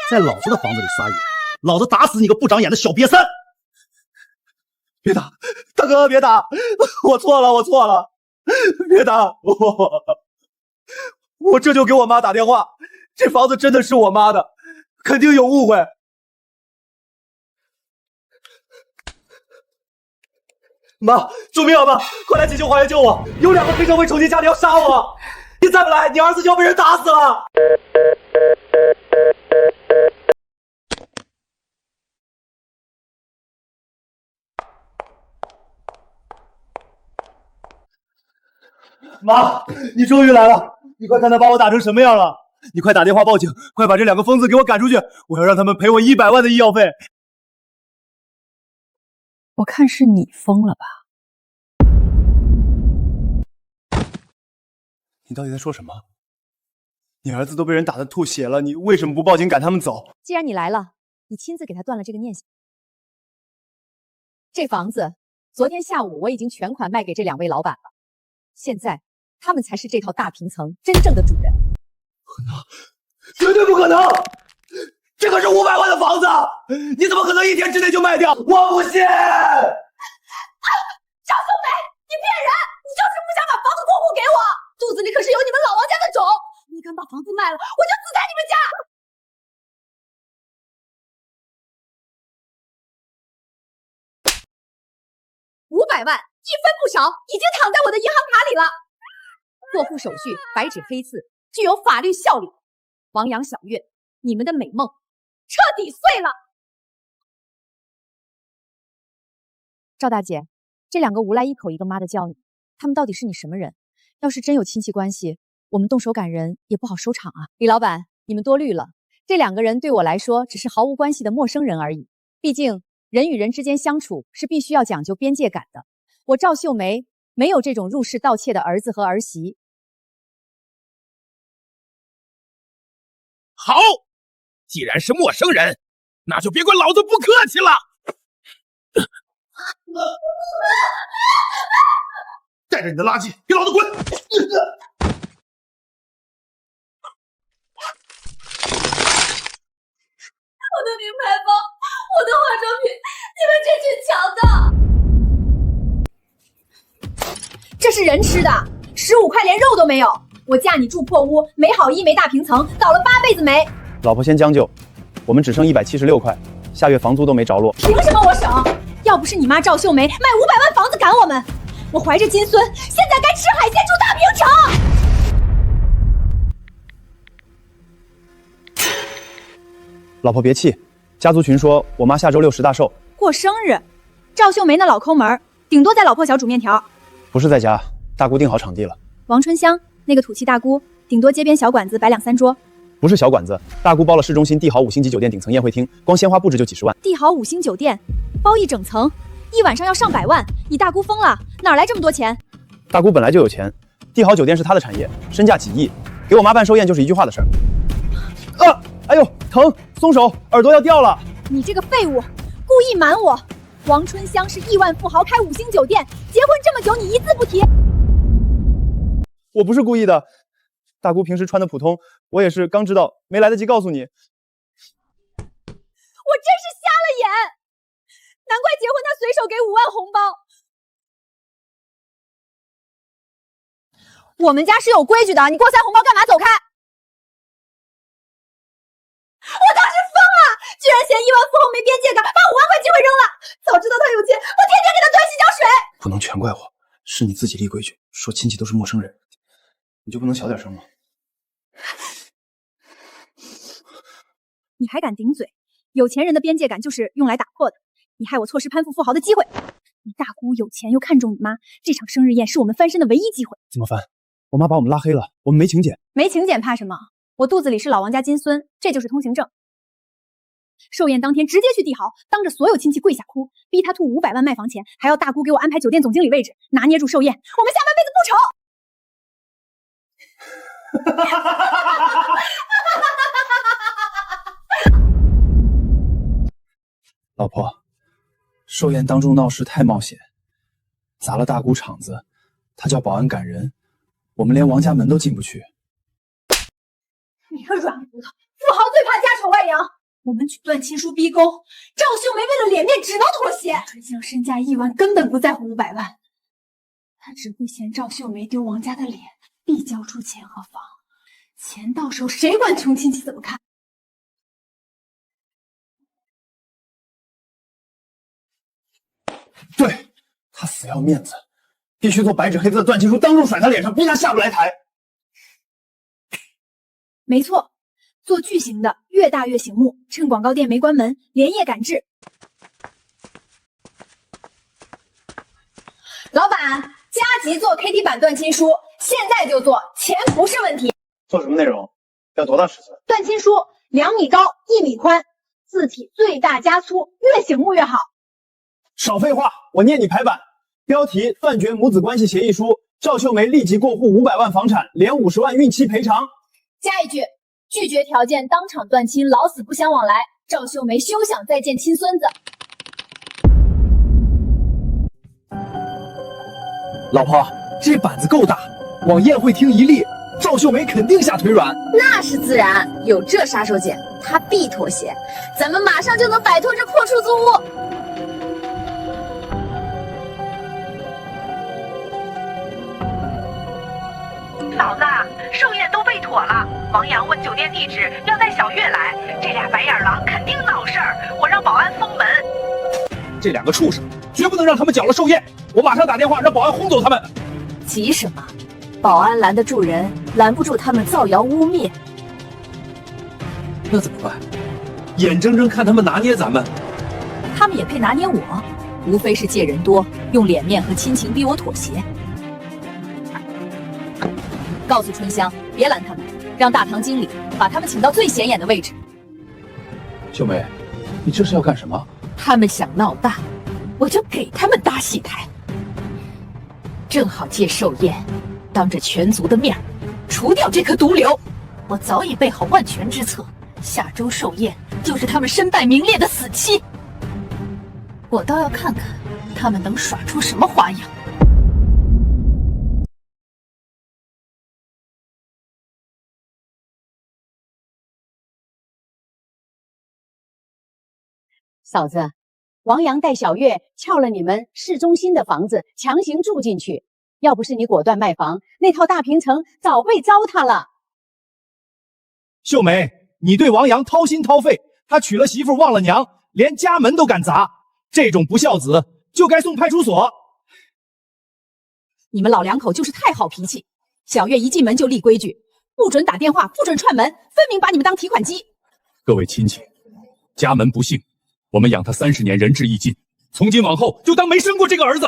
在老子的房子里撒野，老子打死你个不长眼的小瘪三！别打，大哥别打，我错了，别打我这就给我妈打电话，这房子真的是我妈的，肯定有误会。妈，救命啊妈！快来急救花园救我！有2个黑社会冲进家里要杀我！你再不来，你儿子就要被人打死了！妈，你终于来了！你快看他把我打成什么样了！你快打电话报警，快把这2个疯子给我赶出去！我要让他们赔我100万的医药费！我看是你疯了吧？你到底在说什么？你儿子都被人打得吐血了，你为什么不报警赶他们走？既然你来了，你亲自给他断了这个念想。这房子昨天下午我已经全款卖给这2位老板了，现在他们才是这套大平层真正的主人。绝对不可能！这可是500万的房子，你怎么可能1天之内就卖掉？我不信！赵秀梅，你骗人！你就是不想把房子过户给我，肚子里可是有你们老王家的种！你敢把房子卖了，我就死在你们家！500万，一分不少，已经躺在我的银行卡里了。过户手续白纸黑字，具有法律效力。王阳、小月，你们的美梦彻底碎了。赵大姐，这2个无赖一口一个妈的叫你，他们到底是你什么人？要是真有亲戚关系，我们动手赶人也不好收场啊。李老板，你们多虑了，这2个人对我来说只是毫无关系的陌生人而已。毕竟人与人之间相处是必须要讲究边界感的。我赵秀梅没有这种入室盗窃的儿子和儿媳。好，既然是陌生人，那就别怪老子不客气了。带着你的垃圾，给老子滚！我的名牌包，我的化妆品，你们这群强盗！这是人吃的，15块连肉都没有。我嫁你住破屋，没好衣没大平层，倒了8辈子霉。老婆先将就，我们只剩176块，下月房租都没着落。凭什么我省？要不是你妈赵秀梅卖500万房子赶我们，我怀着金孙，现在该吃海鲜住大平城。老婆别气，家族群说我妈下周610大寿，过生日。赵秀梅那老抠门，顶多在老破小煮面条。不是在家，大姑定好场地了。王春香那个土气大姑，顶多街边小馆子摆2、3桌。不是小馆子，大姑包了市中心帝豪5星级酒店顶层宴会厅，光鲜花布置就几10万。帝豪5星酒店包一整层，一晚上要上100万，你大姑疯了？哪来这么多钱？大姑本来就有钱，帝豪酒店是她的产业，身价几亿，给我妈办寿宴就是一句话的事儿。哎呦，疼，松手，耳朵要掉了。你这个废物，故意瞒我。王春香是亿万富豪，开5星酒店，结婚这么久你一字不提。我不是故意的，大姑平时穿的普通，我也是刚知道，没来得及告诉你。我真是瞎了眼，难怪结婚他随手给5万红包。我们家是有规矩的，你给我塞红包干嘛？走开！我当时疯了，居然嫌亿万富豪没边界感，把5万块机会扔了。早知道他有钱，我天天给他端洗脚水。不能全怪我，是你自己立规矩，说亲戚都是陌生人，你就不能小点声吗？你还敢顶嘴？有钱人的边界感就是用来打破的，你害我错失攀附富豪的机会。你大姑有钱又看重你妈，这场生日宴是我们翻身的唯一机会。怎么翻？我妈把我们拉黑了，我们没请柬。没请柬怕什么？我肚子里是老王家金孙，这就是通行证。寿宴当天直接去帝豪，当着所有亲戚跪下哭，逼他吐500万卖房钱，还要大姑给我安排酒店总经理位置，拿捏住寿宴，我们下半辈子不愁。老婆，寿宴当中闹事太冒险，砸了大姑场子，他叫保安赶人，我们连王家门都进不去。你个软骨头，富豪最怕家丑外扬。我们举断亲书逼宫，赵秀梅为了脸面只能妥协。春香身价1万，根本不在乎500万，他只会嫌赵秀梅丢王家的脸，必交出钱和房。钱到手，谁管穷亲戚怎么看？对，他死要面子，必须做白纸黑字的断亲书当众甩他脸上，逼他下不来台。没错，做巨型的，越大越醒目。趁广告店没关门，连夜赶制。老板，加急做 KT 版断亲书，现在就做，钱不是问题。做什么内容？要多大尺寸？断亲书2米高，1米宽，字体最大加粗，越醒目越好。少废话，我念你排版。标题：断绝母子关系协议书，赵秀梅立即过户500万房产，连50万孕期赔偿。加一句：拒绝条件，当场断亲，老死不相往来。赵秀梅休想再见亲孙子。老婆，这板子够大，往宴会厅一立，赵秀梅肯定下腿软。那是自然，有这杀手锏，她必妥协，咱们马上就能摆脱这破出租屋。嫂子，寿宴都备妥了。王阳问酒店地址，要带小月来。这俩白眼狼肯定闹事儿，我让保安封门。这2个畜生，绝不能让他们搅了寿宴！我马上打电话让保安轰走他们。急什么？保安拦得住人，拦不住他们造谣污蔑。那怎么办？眼睁睁看他们拿捏咱们，他们也配拿捏我？无非是借人多，用脸面和亲情逼我妥协。告诉春香，别拦他们，让大堂经理把他们请到最显眼的位置。秀梅，你这是要干什么？他们想闹大，我就给他们搭戏台。正好借寿宴，当着全族的面除掉这颗毒瘤。我早已备好万全之策，下周寿宴就是他们身败名裂的死期。我倒要看看他们能耍出什么花样。嫂子，王阳带小月撬了你们市中心的房子，强行住进去。要不是你果断卖房，那套大平层早被糟蹋了。秀梅，你对王阳掏心掏肺，他娶了媳妇忘了娘，连家门都敢砸，这种不孝子就该送派出所。你们老两口就是太好脾气。小月一进门就立规矩，不准打电话，不准串门，分明把你们当提款机。各位亲戚，家门不幸，我们养他30年，仁至义尽，从今往后就当没生过这个儿子。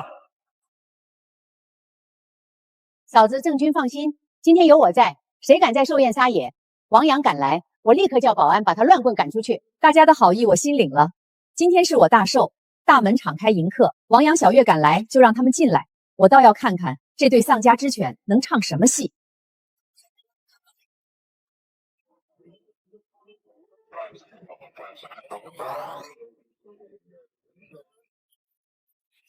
嫂子，郑军放心，今天有我在，谁敢在寿宴撒野？王阳赶来，我立刻叫保安把他乱棍赶出去。大家的好意我心领了。今天是我大寿，大门敞开迎客，王阳、小月赶来，就让他们进来。我倒要看看这对丧家之犬能唱什么戏。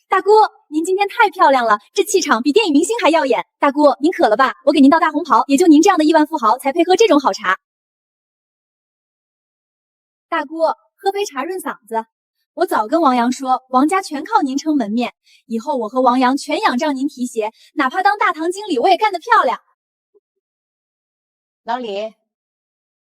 大姑，您今天太漂亮了，这气场比电影明星还耀眼。大姑，您渴了吧？我给您倒大红袍，也就您这样的亿万富豪才配喝这种好茶。大姑，喝杯茶润嗓子。我早跟王阳说，王家全靠您撑门面，以后我和王阳全仰仗您提携，哪怕当大堂经理我也干得漂亮。老李，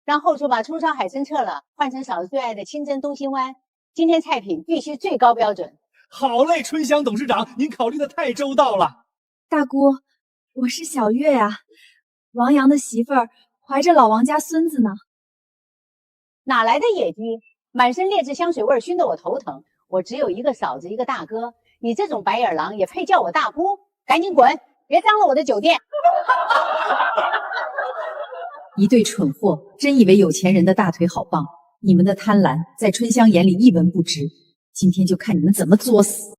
让后厨把葱烧海参撤了，换成嫂子最爱的清蒸东星湾。今天菜品必须最高标准。好嘞，春香董事长，您考虑的太周到了。大姑，我是小月呀，王阳的媳妇儿，怀着老王家孙子呢。哪来的野鸡？满身劣质香水味熏得我头疼。我只有一个嫂子，一个大哥，你这种白眼狼也配叫我大姑？赶紧滚，别脏了我的酒店！一对蠢货，真以为有钱人的大腿好棒？你们的贪婪在春香眼里一文不值。今天就看你们怎么作死！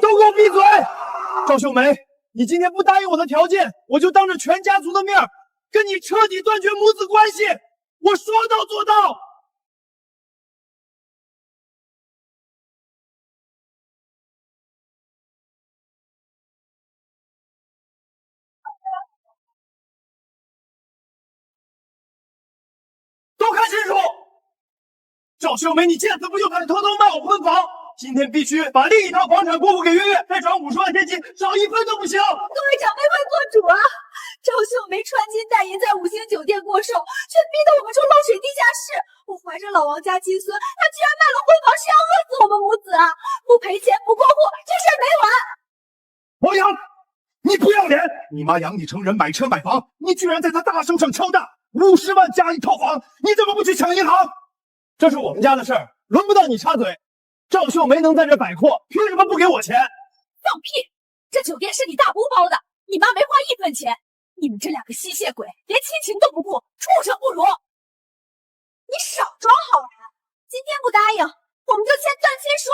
都给我闭嘴！赵秀梅，你今天不答应我的条件，我就当着全家族的面跟你彻底断绝母子关系。我说到做到。都看清楚！赵秀梅，你见死不救，还是偷偷卖我婚房？今天必须把另一套房产过户给月月，再转50万现金，少一分都不行！各位长辈快做主啊！赵秀梅穿金戴银在5星酒店过寿，却逼得我们住漏水地下室。我怀着老王家亲孙，他居然卖了婚房，是要饿死我们母子啊！不赔钱不过户，这事儿没完！王阳，你不要脸！你妈养你成人，买车买房，你居然在她大手上敲诈，50万加一套房，你怎么不去抢银行？这是我们家的事儿，轮不到你插嘴。赵秀梅能在这摆阔，凭什么不给我钱？放屁！这酒店是你大姑包的，你妈没花1分钱。你们这两个吸血鬼，连亲情都不顾，畜生不如！你少装好人！今天不答应，我们就签断亲书，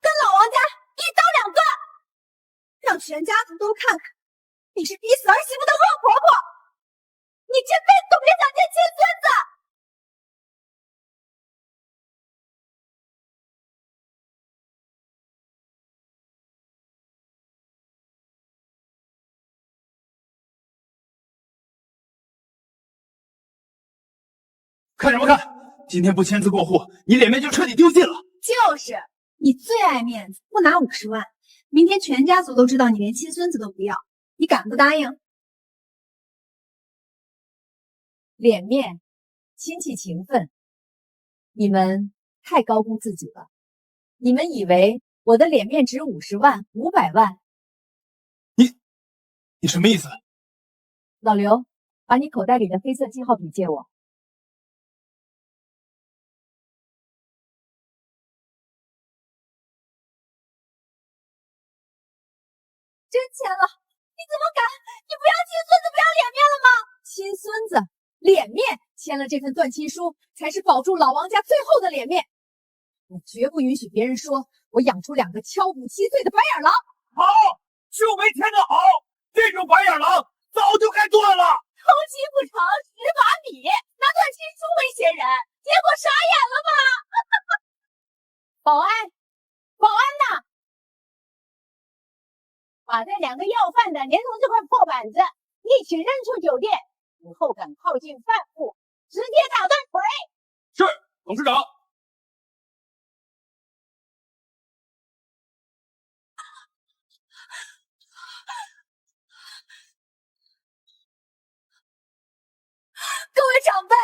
跟老王家一刀两断，让全家族都看看你是逼死儿媳妇的恶婆婆！你这辈子都别想见亲孙子！看什么看？今天不签字过户，你脸面就彻底丢尽了。就是，你最爱面子，不拿50万，明天全家族都知道你连亲孙子都不要，你敢不答应？脸面、亲戚情分，你们太高估自己了。你们以为我的脸面值50万、500万？你什么意思？老刘，把你口袋里的黑色记号笔借我。真签了！你怎么敢？你不要亲孙子，不要脸面了吗？亲孙子，脸面，签了这份断亲书，才是保住老王家最后的脸面。我绝不允许别人说我养出2个敲骨7岁的白眼狼。好，秀梅签的好，这种白眼狼早就该断了。偷鸡不成蚀把米，拿断亲书威胁人，结果傻眼了吧？保安，保安呐！把这2个要饭的连同这块破板子一起扔出酒店，以后敢靠近饭铺，直接打断腿。是，董事长。各位长辈，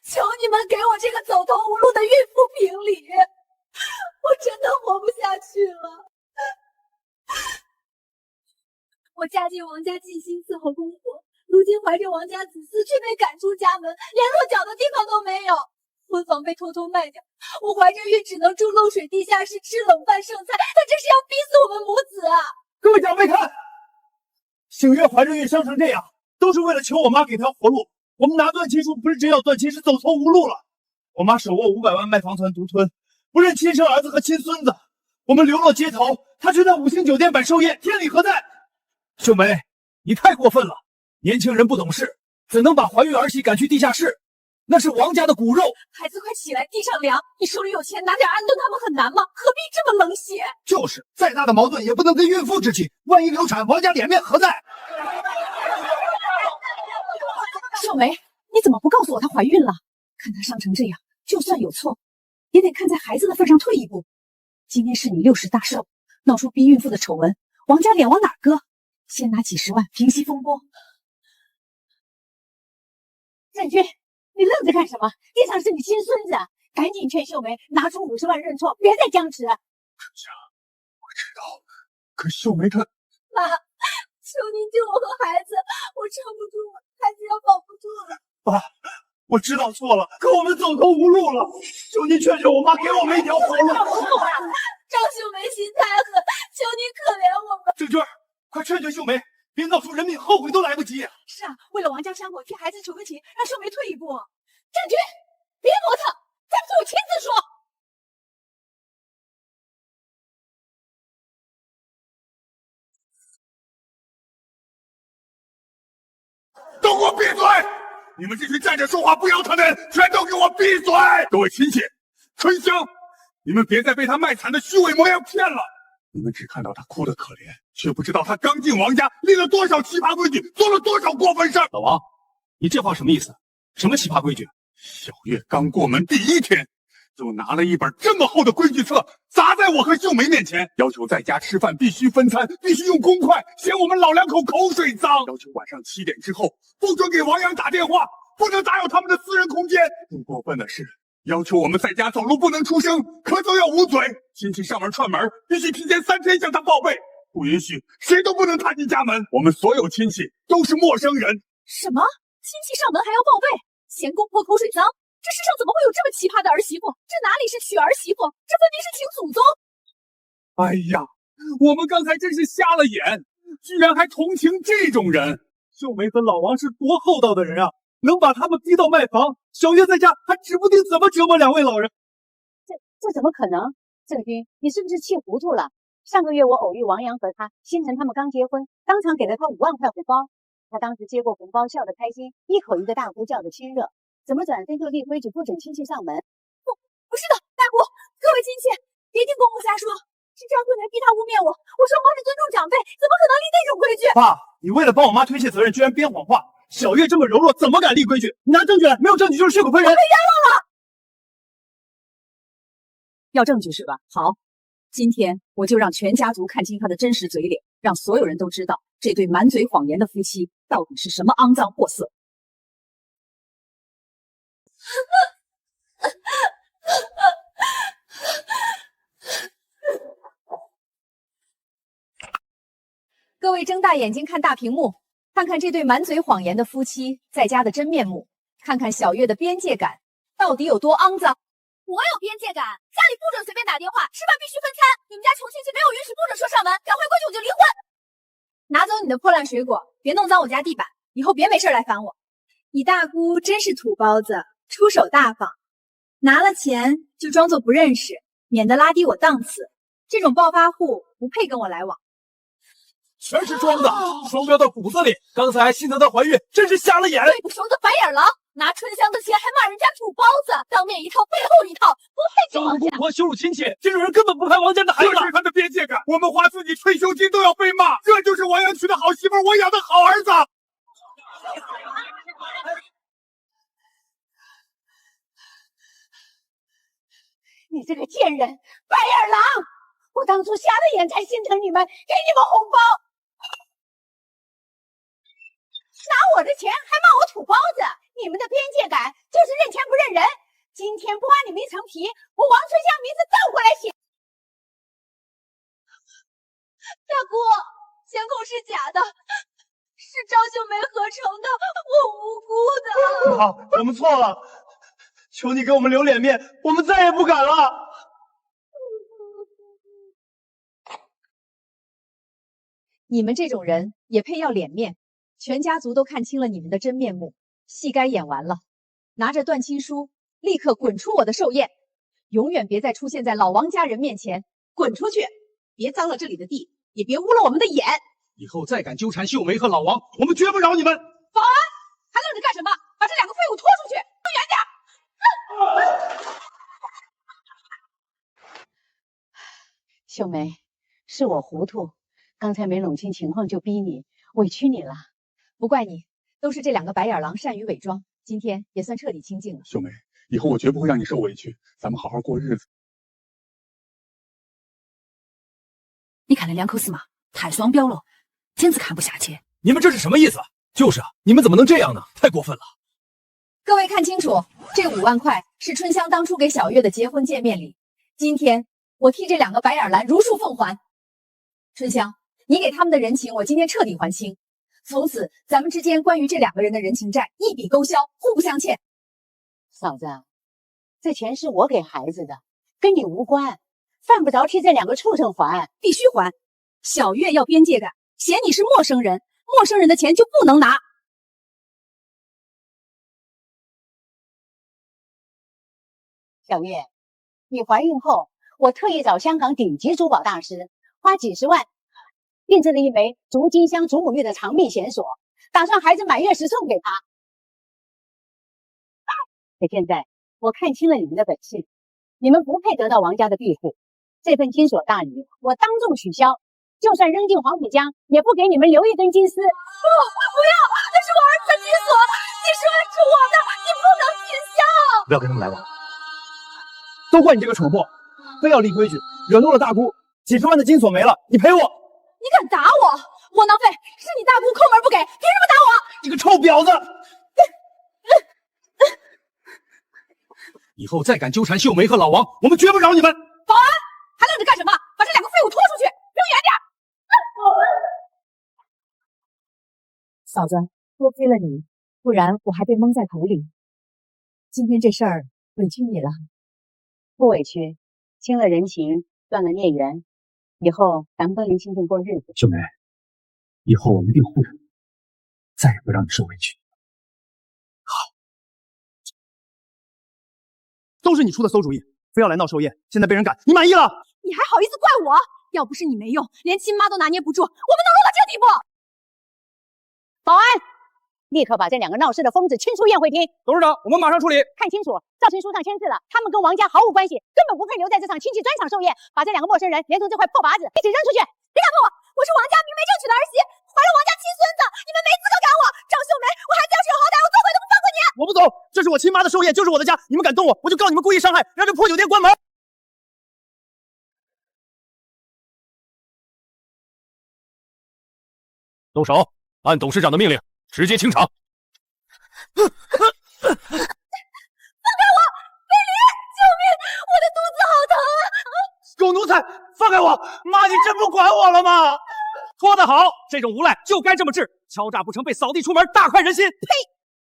求你们给我这个走投无路的孕妇评理，我真的活不下去了。我嫁进王家尽心伺候公婆，如今怀着王家子嗣，却被赶出家门，连落脚的地方都没有。婚房被偷偷卖掉，我怀着孕只能住漏水地下室，吃冷饭剩菜，他这是要逼死我们母子啊！各位长辈看，醒月怀着孕生成这样，都是为了求我妈给条活路。我们拿断亲书不是真要断亲，是走投无路了。我妈手握500万卖房团独吞，不认亲生儿子和亲孙子，我们流落街头，她却在5星酒店摆寿宴，天理何在？秀梅，你太过分了！年轻人不懂事，怎能把怀孕儿媳赶去地下室？那是王家的骨肉。孩子快起来，地上凉！你手里有钱，拿点安顿他们很难吗？何必这么冷血？就是，再大的矛盾也不能跟孕妇置气。万一流产，王家脸面何在？秀梅，你怎么不告诉我她怀孕了？看她伤成这样，就算有错，也得看在孩子的份上退一步。今天是你60大寿，闹出逼孕妇的丑闻，王家脸往哪搁？先拿几十万平息风波。郑军，你愣着干什么？地上是你亲孙子，赶紧劝秀梅拿出50万认错，别再僵持。我知道可秀梅她……妈，求您救我和孩子，我撑不住了，孩子要保不住了。爸，我知道错了，可我们走投无路了，求您劝劝我妈，给我们一条活路。张秀梅心太狠，求您可怜我们。郑娟，快劝劝秀梅，别闹出人命，后悔都来不及。是啊，为了王家山口，替孩子求个情，让秀梅退一步。郑军，别磨蹭，再不我亲自说。都给我闭嘴！你们这群站着说话不腰疼的人，全都给我闭嘴！各位亲戚，春香，你们别再被他卖惨的虚伪模样骗了。你们只看到他哭得可怜，却不知道他刚进王家，立了多少奇葩规矩，做了多少过分事儿。老王，你这话什么意思？什么奇葩规矩？小月刚过门第一天，就拿了一本这么厚的规矩册砸在我和秀梅面前，要求在家吃饭必须分餐，必须用公筷，嫌我们老两口口水脏，要求晚上7点之后不准给王阳打电话，不能打扰他们的私人空间。更过分的是，要求我们在家走路不能出声，咳嗽要捂嘴，亲戚上门串门必须提前3天向他报备，不允许谁都不能踏进家门。我们所有亲戚都是陌生人。什么？亲戚上门还要报备？嫌公婆口水脏？这世上怎么会有这么奇葩的儿媳妇？这哪里是娶儿媳妇，这分明是请祖宗！哎呀，我们刚才真是瞎了眼，居然还同情这种人。秀梅和老王是多厚道的人啊，能把他们逼到卖房，小月在家还指不定怎么折磨2位老人。这怎么可能？郑军，你是不是气糊涂了？上个月我偶遇王阳和他，新城他们刚结婚，当场给了他5万块红包。他当时接过红包，笑得开心，一口一个大姑叫得亲热。怎么转身就立规矩不准亲戚上门？不是的，大姑，各位亲戚，别听公公瞎说，是张桂梅逼他污蔑我。我双方是尊重长辈，怎么可能立那种规矩？爸，你为了帮我妈推卸责任，居然编谎话。小月这么柔弱，怎么敢立规矩？你拿证据来，没有证据就是血口喷人。我被冤枉了。要证据是吧？好，今天我就让全家族看清他的真实嘴脸，让所有人都知道这对满嘴谎言的夫妻到底是什么肮脏货色。各位睁大眼睛看大屏幕，看看这对满嘴谎言的夫妻在家的真面目，看看小月的边界感到底有多肮脏。我有边界感，家里不准随便打电话，吃饭必须分餐。你们家穷亲戚没有允许，不准说上门，敢回规矩我就离婚。拿走你的破烂水果，别弄脏我家地板，以后别没事来烦我。你大姑真是土包子，出手大方，拿了钱就装作不认识，免得拉低我档次。这种暴发户不配跟我来往。全是装的，双标到骨子里。刚才心疼她怀孕，真是瞎了眼。对不熟的白眼狼，拿春香的钱还骂人家土包子，当面一套背后一套，不配进王家。公婆羞辱亲戚，这种人根本不配王家的孩子。这是他的边界感，我们花自己退休金都要被骂。这就是王阳娶的好媳妇，我养的好儿子。你这个贱人，白眼狼！我当初瞎了眼才心疼你们，给你们红包，拿我的钱还骂我土包子！你们的边界感就是认钱不认人。今天剥你们一层皮，我王春香名字倒过来写。大姑，监控是假的，是张秀梅合成的，我无辜的。妈，我们错了，求你给我们留脸面，我们再也不敢了。你们这种人也配要脸面？全家族都看清了你们的真面目，戏该演完了。拿着断亲书，立刻滚出我的寿宴，永远别再出现在老王家人面前，滚出去！别脏了这里的地，也别污了我们的眼。以后再敢纠缠秀梅和老王，我们绝不饶你们！保安，还愣着干什么？把这2个废物拖出去，走远点！秀梅，是我糊涂。刚才没弄清情况就逼你，委屈你了。不怪你，都是这2个白眼狼善于伪装，今天也算彻底清静了。秀梅，以后我绝不会让你受委屈，咱们好好过日子。你看那2口死马，太双标了，简直看不下去。你们这是什么意思？就是啊，你们怎么能这样呢？太过分了！各位看清楚，这5万块是春香当初给小月的结婚见面礼，今天我替这2个白眼狼如数奉还。春香，你给他们的人情，我今天彻底还清。从此，咱们之间关于这2个人的人情债一笔勾销，互不相欠。嫂子，这钱是我给孩子的，跟你无关，犯不着替这2个畜生还，必须还。小月要边界感，嫌你是陌生人，陌生人的钱就不能拿。小月，你怀孕后，我特意找香港顶级珠宝大师，花几十万定制了一枚竹金镶祖母绿的长命险锁，打算孩子满月时送给他。可现在我看清了你们的本性，你们不配得到王家的庇护。这份金锁大礼，我当众取消，就算扔进黄浦江，也不给你们留一根金丝。不要，那是我儿子的金锁，你说是我的，你不能取消。不要跟他们来往，都怪你这个蠢货，非要立规矩，惹怒了大姑，几十万的金锁没了，你赔我！你敢打我？窝囊废，是你大姑抠门不给，凭什么打我？你个臭婊子！以后再敢纠缠秀梅和老王，我们绝不饶你们！保安，还愣着干什么？把这2个废物拖出去，扔远点！嫂子，多亏了你，不然我还被蒙在鼓里。今天这事儿委屈你了。不委屈，清了人情，断了孽缘，以后咱们都能清静过日子。秀梅，以后我一定护着你，再也不让你受委屈。都是你出的馊主意，非要来闹寿宴，现在被人赶，你满意了？你还好意思怪我？要不是你没用，连亲妈都拿捏不住，我们能落到这地步？保安，立刻把这2个闹事的疯子驱出宴会厅。董事长，我们马上处理。看清楚，赵情书上签字了，他们跟王家毫无关系，根本不配留在这场亲戚专场寿宴。把这2个陌生人连同这块破耙子一起扔出去！别敢碰我！我是王家明媒正娶的儿媳，怀了王家亲孙子，你们没资格赶我！赵秀梅，我孩子要是有好歹，我做鬼都不放过你！我不走，这是我亲妈的寿宴，就是我的家，你们敢动我，我就告你们故意伤害，让这破酒店关门！动手！按董事长的命令，直接清场。放开我！贝离，救命！我的肚子好疼啊！狗奴才，放开我！妈，你真不管我了吗？说得好，这种无赖就该这么治，敲诈不成被扫地出门，大快人心。呸！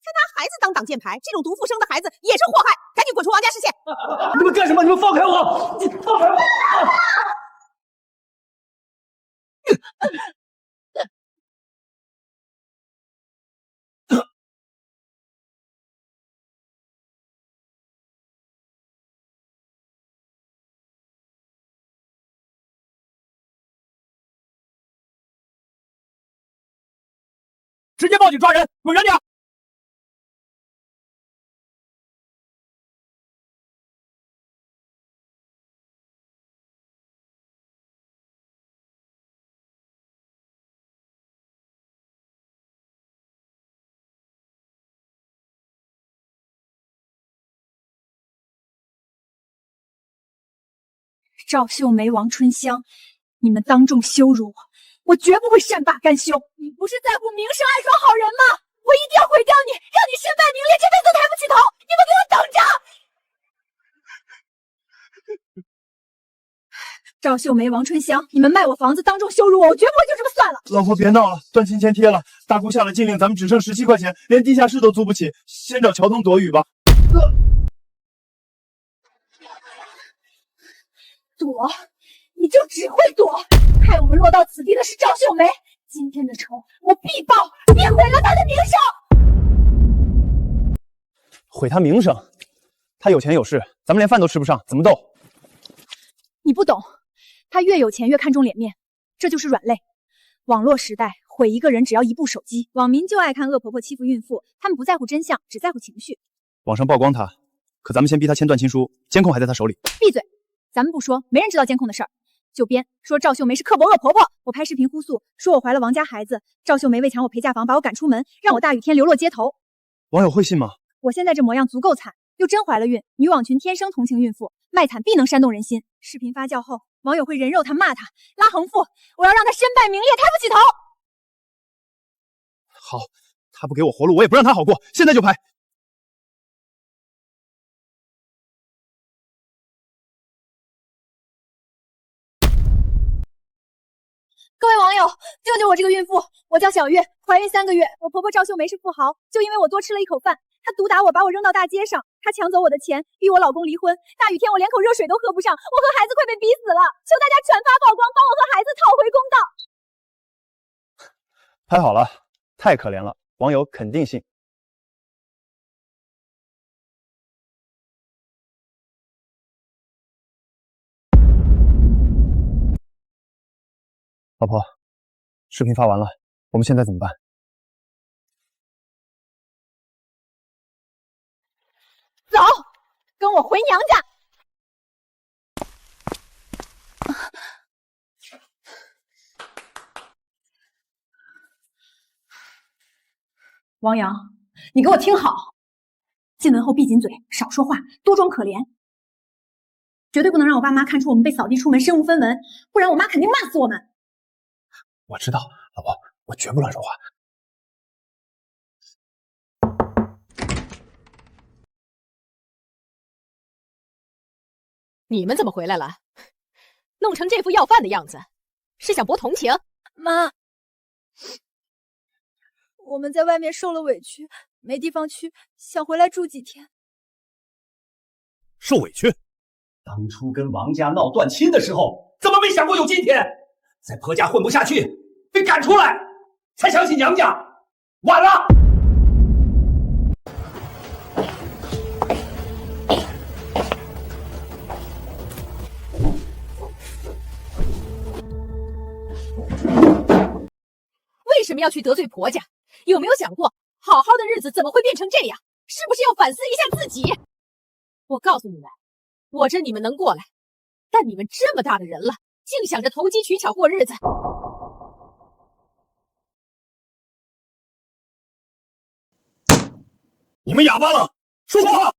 还拿孩子当挡箭牌，这种毒妇生的孩子也是祸害，赶紧滚出王家视线！你们干什么？你们放开我！你放开我！直接报警抓人，滚远点！赵秀梅、王春香，你们当众羞辱我，我绝不会善罢甘休。你不是在乎名声爱耍好人吗？我一定要毁掉你，让你身败名裂，这辈子都抬不起头！你们给我等着！赵秀梅、王春香，你们卖我房子，当众羞辱我，我绝不会就这么算了。老婆别闹了，断亲签贴了，大姑下了禁令，咱们只剩17块钱，连地下室都租不起，先找乔东躲雨吧。躲，你就只会躲！害我们落到此地的是赵秀梅，今天的仇我必报，必毁了她的名声。毁她名声？她有钱有势，咱们连饭都吃不上，怎么斗？你不懂，她越有钱越看重脸面，这就是软肋。网络时代，毁一个人只要一部手机，网民就爱看恶婆婆欺负孕妇，他们不在乎真相，只在乎情绪。网上曝光她，可咱们先逼她签断亲书，监控还在她手里。闭嘴！咱们不说，没人知道监控的事儿，就编说赵秀梅是刻薄恶婆婆。我拍视频呼诉，说我怀了王家孩子，赵秀梅为抢我陪嫁房，把我赶出门，让我大雨天流落街头。网友会信吗？我现在这模样足够惨，又真怀了孕，女网群天生同情孕妇，卖惨必能煽动人心。视频发酵后，网友会人肉她、骂她、拉横幅，我要让她身败名裂，抬不起头。好，她不给我活路，我也不让她好过，现在就拍。有，救救我这个孕妇！我叫小月，怀孕3个月。我婆婆赵秀梅是富豪，就因为我多吃了一口饭，她毒打我，把我扔到大街上，她抢走我的钱，逼我老公离婚。大雨天我连口热水都喝不上，我和孩子快被逼死了，求大家转发曝光，帮我和孩子讨回公道。拍好了，太可怜了，网友肯定信。老婆，视频发完了，我们现在怎么办？走，跟我回娘家。王阳，你给我听好，进门后闭紧嘴，少说话，多装可怜，绝对不能让我爸妈看出我们被扫地出门，身无分文，不然我妈肯定骂死我们。我知道，老婆，我绝不乱说话。你们怎么回来了？弄成这副要饭的样子，是想博同情？妈，我们在外面受了委屈，没地方去，想回来住几天。受委屈？当初跟王家闹断亲的时候，怎么没想过有今天？在婆家混不下去，被赶出来，才想起娘家，晚了。为什么要去得罪婆家？有没有想过，好好的日子怎么会变成这样？是不是要反思一下自己？我告诉你们，我这你们能过来，但你们这么大的人了，净想着投机取巧过日子。你们哑巴了，说话！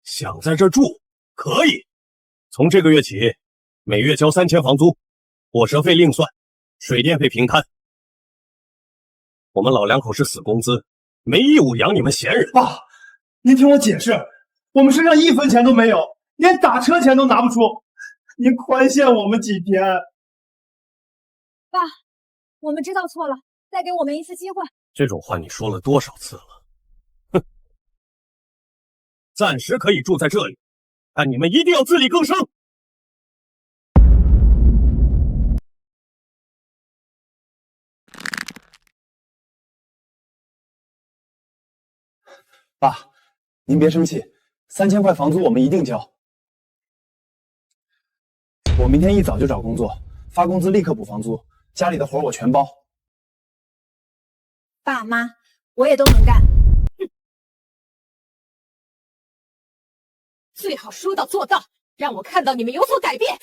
想在这住可以，从这个月起，每月交3000房租，伙食费另算，水电费平摊。我们老两口是死工资，没义务养你们闲人。爸，您听我解释，我们身上1分钱都没有，连打车钱都拿不出，您宽限我们几天。爸，我们知道错了，再给我们一次机会。这种话你说了多少次了？哼，暂时可以住在这里，但你们一定要自力更生。爸，您别生气，3000块房租我们一定交。我明天一早就找工作，发工资立刻补房租，家里的活我全包。爸妈，我也都能干。最好说到做到，让我看到你们有所改变。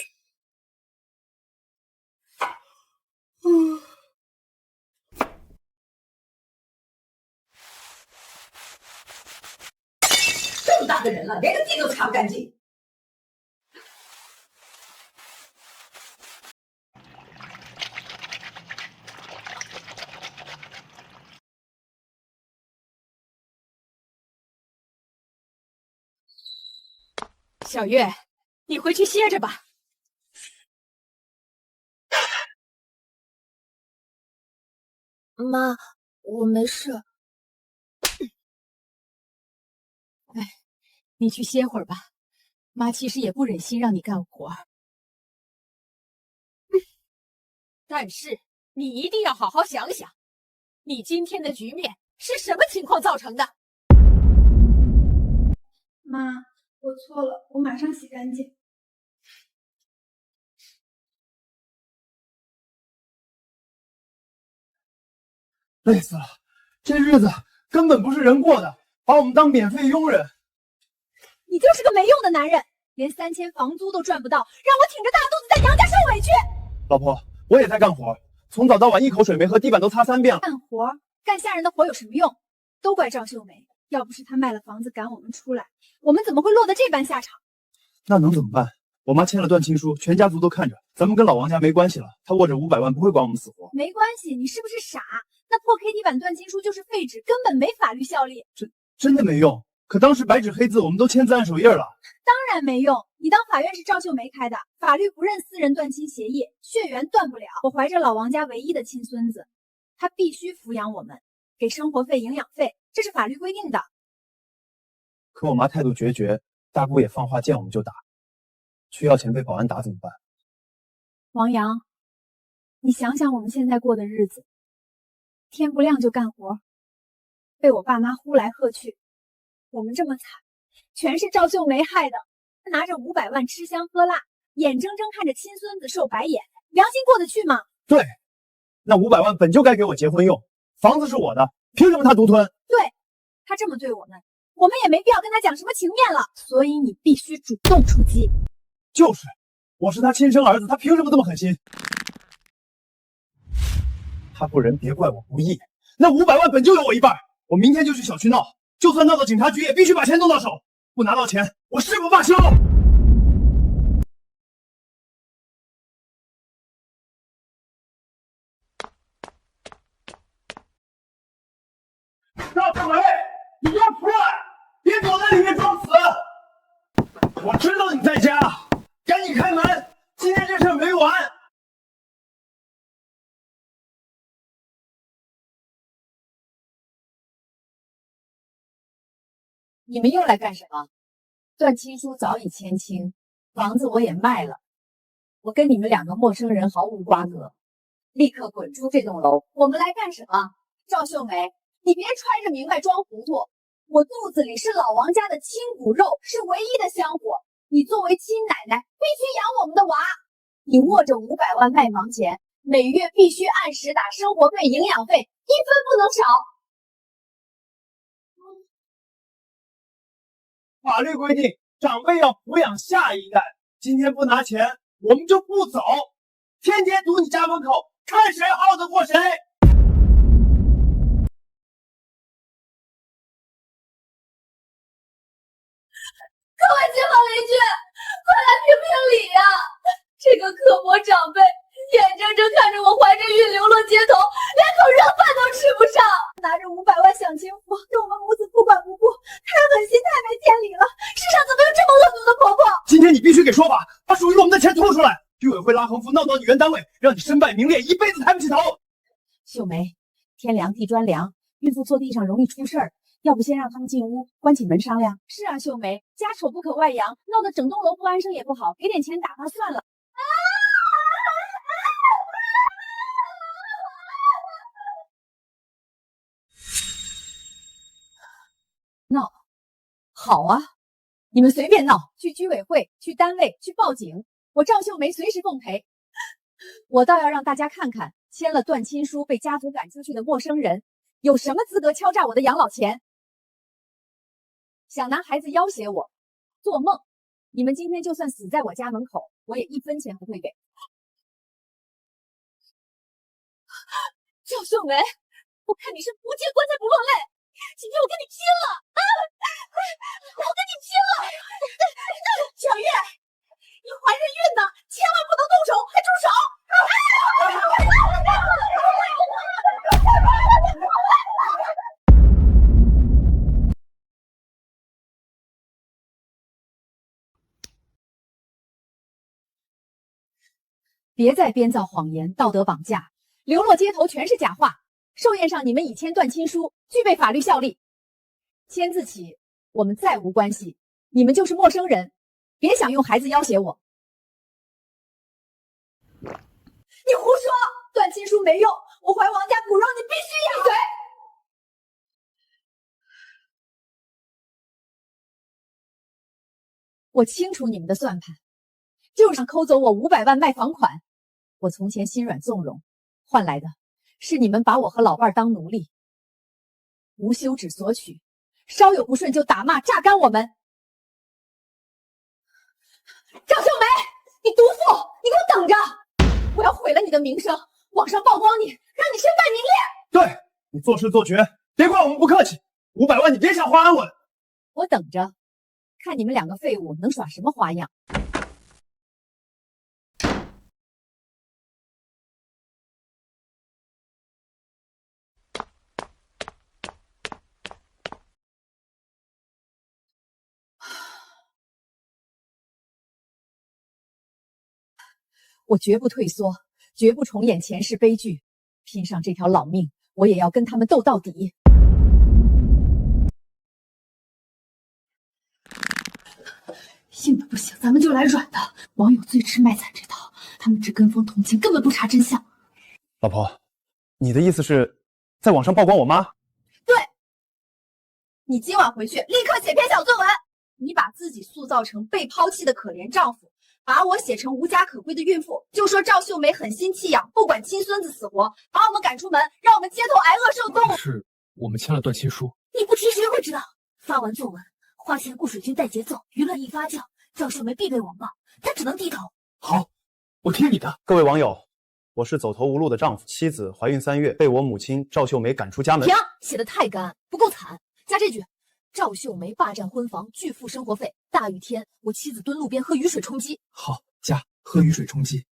这么大的人了，连个地都擦不干净。小月，你回去歇着吧。妈，我没事。哎，你去歇会儿吧。妈其实也不忍心让你干活，但是你一定要好好想想，你今天的局面是什么情况造成的？妈，我错了，我马上洗干净。累死了，这日子根本不是人过的，把我们当免费佣人。你就是个没用的男人，连3000房租都赚不到，让我挺着大肚子在娘家受委屈。老婆，我也在干活，从早到晚一口水没喝，地板都擦3遍了。干活干下人的活有什么用？都怪赵秀梅，要不是她卖了房子赶我们出来，我们怎么会落得这般下场？那能怎么办？我妈签了断亲书，全家族都看着，咱们跟老王家没关系了。她握着500万，不会管我们死活。没关系，你是不是傻？那破 KT 版断亲书就是废纸，根本没法律效力。真的没用。可当时白纸黑字，我们都签字按手印了。当然没用，你当法院是赵秀梅开的，法律不认私人断亲协议，血缘断不了。我怀着老王家唯一的亲孙子，他必须抚养我们，给生活费、营养费，这是法律规定的。可我妈态度决绝，大姑也放话见我们就打，去要钱被保安打怎么办？王阳，你想想我们现在过的日子，天不亮就干活，被我爸妈呼来喝去，我们这么惨，全是赵秀梅害的。她拿着500万吃香喝辣，眼睁睁看着亲孙子受白眼，良心过得去吗？对，那500万本就该给我结婚用，房子是我的，凭什么他独吞？对，他这么对我们，我们也没必要跟他讲什么情面了，所以你必须主动出击。就是，我是他亲生儿子，他凭什么这么狠心？他不仁，别怪我不义。那500万本就有我一半，我明天就去小区闹，就算闹到警察局，也必须把钱弄到手。不拿到钱，我誓不罢休。赵秀梅，你给我出来！别躲在里面装死！我知道你在家，赶紧开门，今天这事没完。你们又来干什么？断亲书早已签清，房子我也卖了，我跟你们两个陌生人毫无瓜葛，立刻滚出这栋楼！我们来干什么？赵秀梅，你别揣着明白装糊涂。我肚子里是老王家的亲骨肉，是唯一的香火。你作为亲奶奶，必须养我们的娃。你握着500万卖房钱，每月必须按时打生活费、营养费，一分不能少。法律规定，长辈要抚养下一代。今天不拿钱，我们就不走，天天堵你家门口，看谁耗得过谁。各位街坊邻居，快来评评理呀！这个刻薄长辈眼睁睁看着我怀着孕流落街头，连口热饭都吃不上，拿着500万享清福，对我们母子不管不顾，太狠心，太没天理了！世上怎么有这么恶毒的婆婆？今天你必须给说法，把属于我们的钱吐出来！居委会拉横幅闹到你原单位，让你身败名裂，一辈子抬不起头。秀梅，天凉地砖凉，孕妇坐地上容易出事儿。要不先让他们进屋，关起门商量。是啊，秀梅，家丑不可外扬，闹得整栋楼不安生也不好，给点钱打发算了。闹，好啊，你们随便闹，去居委会，去单位，去报警，我赵秀梅随时奉陪。我倒要让大家看看，签了断亲书被家族赶出去的陌生人，有什么资格敲诈我的养老钱？想拿孩子要挟我，做梦！你们今天就算死在我家门口，我也1分钱不会给。赵秀梅，我看你是不见棺材不落泪，今天我跟你拼了！我跟你拼了！小月，你怀着孕呢，千万不能动手，还住手！别再编造谎言，道德绑架，流落街头全是假话。寿宴上你们已签断亲书，具备法律效力。签字起，我们再无关系，你们就是陌生人，别想用孩子要挟我。你胡说，断亲书没用，我怀王家骨肉，你必须闭嘴！我清楚你们的算盘，就是想抠走我500万卖房款。我从前心软纵容，换来的是你们把我和老伴当奴隶，无休止索取，稍有不顺就打骂榨干我们。赵秀梅，你毒妇，你给我等着！我要毁了你的名声，网上曝光你，让你身败名裂。对，你做事做绝，别怪我们不客气。500万你别想花安稳。我等着，看你们两个废物能耍什么花样。我绝不退缩，绝不重演前世悲剧，拼上这条老命，我也要跟他们斗到底。硬的不行，咱们就来软的。网友最吃卖惨这套，他们只跟风同情，根本不查真相。老婆，你的意思是在网上曝光我妈？对，你今晚回去立刻写篇小作文，你把自己塑造成被抛弃的可怜丈夫，把我写成无家可归的孕妇，就说赵秀梅狠心弃养，不管亲孙子死活，把我们赶出门，让我们街头挨饿受冻。是我们签了断亲书。你不提谁会知道？发完作文，花钱雇水军带节奏，舆论一发酵，赵秀梅必被网暴，她只能低头。好，我听你的。各位网友，我是走投无路的丈夫，妻子怀孕3月，被我母亲赵秀梅赶出家门。停，写的太干，不够惨。加这句：赵秀梅霸占婚房，拒付生活费。大雨天，我妻子蹲路边喝雨水充饥。好，加喝雨水充饥。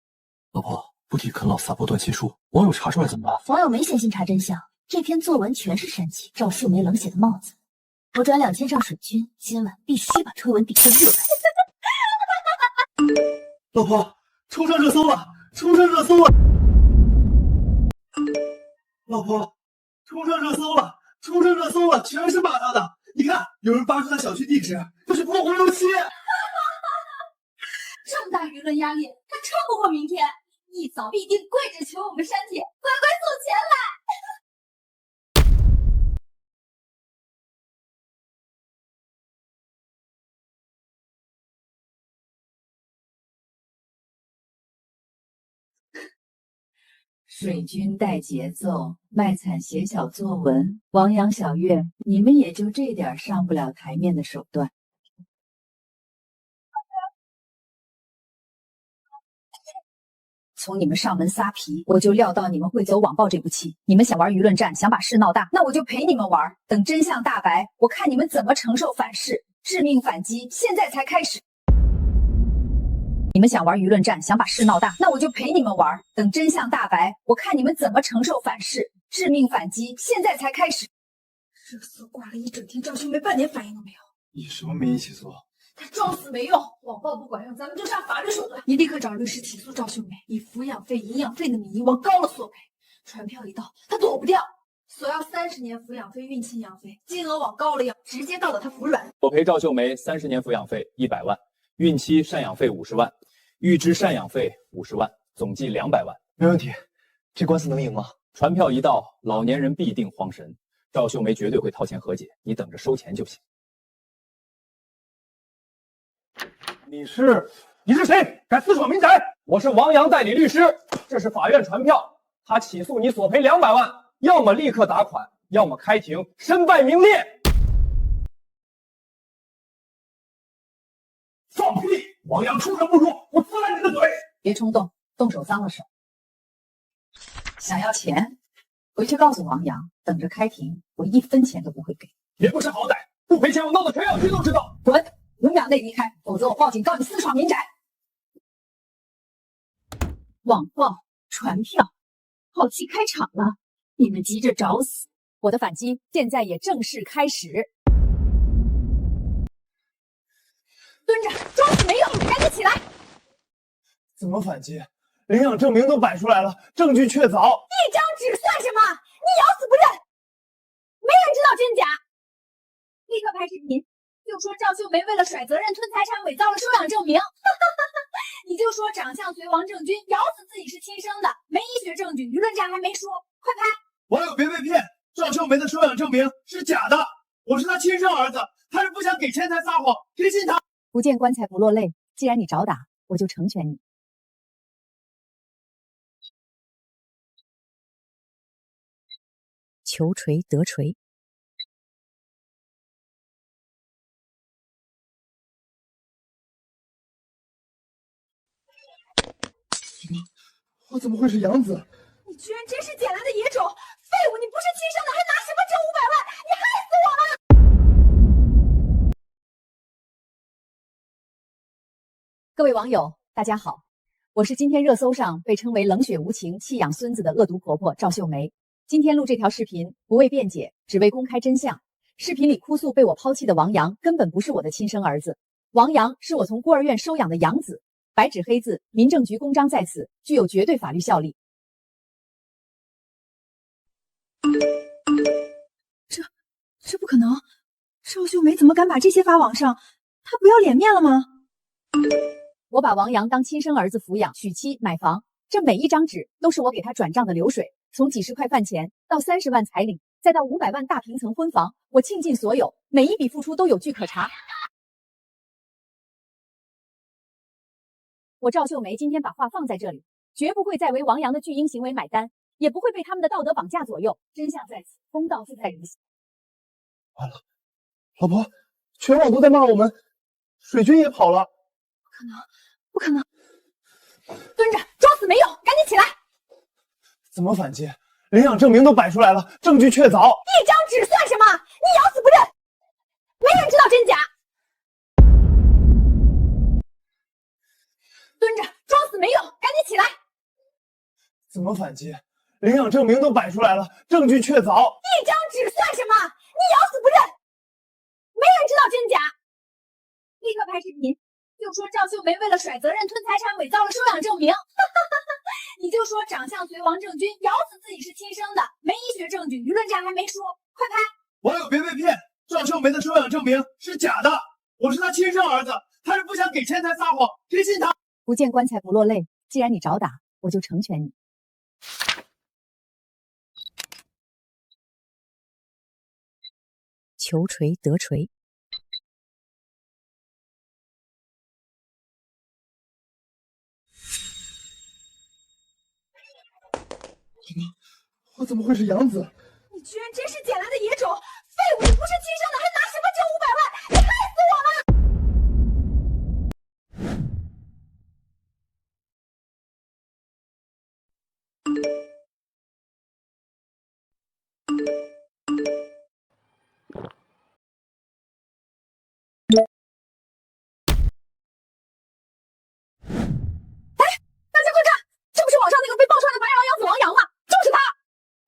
老婆，不提啃老撒泼断亲书，网友查出来怎么办？网友没闲心查真相，这篇作文全是煽起赵秀梅冷血的帽子。我转2000上水军，今晚必须把推文底下热完。老婆，冲上热搜了，冲上热搜了！老婆，冲上热搜了，冲上热搜了，全是骂他的。你看，有人扒出他小区地址，就是泼红油漆。这么大舆论压力，他撑不过明天，一早必定跪着求我们删帖，乖乖送钱来。水军带节奏，卖惨写小作文，王阳、小月，你们也就这点上不了台面的手段。从你们上门撒皮，我就料到你们会走网暴这步棋。你们想玩舆论战，想把事闹大，那我就陪你们玩。等真相大白，我看你们怎么承受反噬。致命反击现在才开始。你们想玩舆论战，想把事闹大，那我就陪你们玩。等真相大白，我看你们怎么承受反噬。致命反击现在才开始。热搜挂了一整天，赵秀梅半点反应都没有。你什么没一起做？他装死没用，网暴不管用，咱们就上法律手段。你立刻找律师起诉赵秀梅，以抚养费、营养费的名义往高了索赔。传票一到，他躲不掉，索要30年抚养费、孕期养费，金额往高了要，直接到了他服软。索赔赵秀梅30年抚养费100万，孕期赡养费50万，预支赡养费50万，总计200万。没问题，这官司能赢吗？传票一到，老年人必定慌神，赵秀梅绝对会掏钱和解，你等着收钱就行。你是谁？敢私闯民宅？我是王阳代理律师，这是法院传票，他起诉你索赔200万，要么立刻打款，要么开庭身败名裂。放屁！王阳出生不如，我撕烂你的嘴！别冲动，动手脏了手。想要钱，回去告诉王阳，等着开庭，我1分钱都不会给。也不识好歹，不赔钱我闹到全小区都知道。滚！5秒内离开，否则我报警告你私闯民宅。网暴、传票，好戏开场了，你们急着找死。我的反击现在也正式开始。蹲着，装死没用，赶紧起来！怎么反击？领养证明都摆出来了，证据确凿。一张纸算什么？你咬死不认，没人知道真假。立刻拍视频，就说赵秀梅为了甩责任吞财产，伪造了收养证明。你就说长相随王正军，咬死自己是亲生的，没医学证据，舆论战还没说，快拍！网友别被骗，赵秀梅的收养证明是假的，我是她亲生儿子，她是不想给钱才撒谎，谁信她？不见棺材不落泪，既然你找打，我就成全你。求锤得锤。我怎么会是养子？你居然真是捡来的野种，废物！你不是亲生的，还拿什么挣500万？你害死我了！各位网友，大家好，我是今天热搜上被称为冷血无情、弃养孙子的恶毒婆婆赵秀梅。今天录这条视频，不为辩解，只为公开真相。视频里哭诉被我抛弃的王阳根本不是我的亲生儿子，王阳是我从孤儿院收养的养子。白纸黑字，民政局公章在此，具有绝对法律效力。这不可能！赵秀梅怎么敢把这些发网上？她不要脸面了吗？我把王阳当亲生儿子抚养，娶妻买房，这每一张纸都是我给他转账的流水，从几十块饭钱到30万彩礼，再到500万大平层婚房，我倾尽所有，每一笔付出都有据可查。我赵秀梅今天把话放在这里，绝不会再为王阳的巨婴行为买单，也不会被他们的道德绑架左右。真相在此，公道自在人心。完了，老婆，全网都在骂我们，水军也跑了。不可能！蹲着装死没用，赶紧起来！怎么反击？领养证明都摆出来了，证据确凿。一张纸算什么？你咬死不认，没人知道真假。蹲着装死没用，赶紧起来！怎么反击？领养证明都摆出来了，证据确凿。一张纸算什么？你咬死不认，没人知道真假。立刻拍视频，就说赵秀梅为了甩责任吞财产，伪造了收养证明。你就说长相随王正军，咬死自己是亲生的，没医学证据，舆论战还没说，快拍！网友别被骗，赵秀梅的收养证明是假的，我是她亲生儿子，她是不想给钱才撒谎，谁信她？不见棺材不落泪，既然你找打，我就成全你。求锤得锤。我怎么会是养子？你居然真是捡来的野种，废物！你不是亲生的，还拿什么挣500万？你害死我了！哎，大家快看，这不是网上那个被爆出来的白眼狼养子王阳吗？就是他，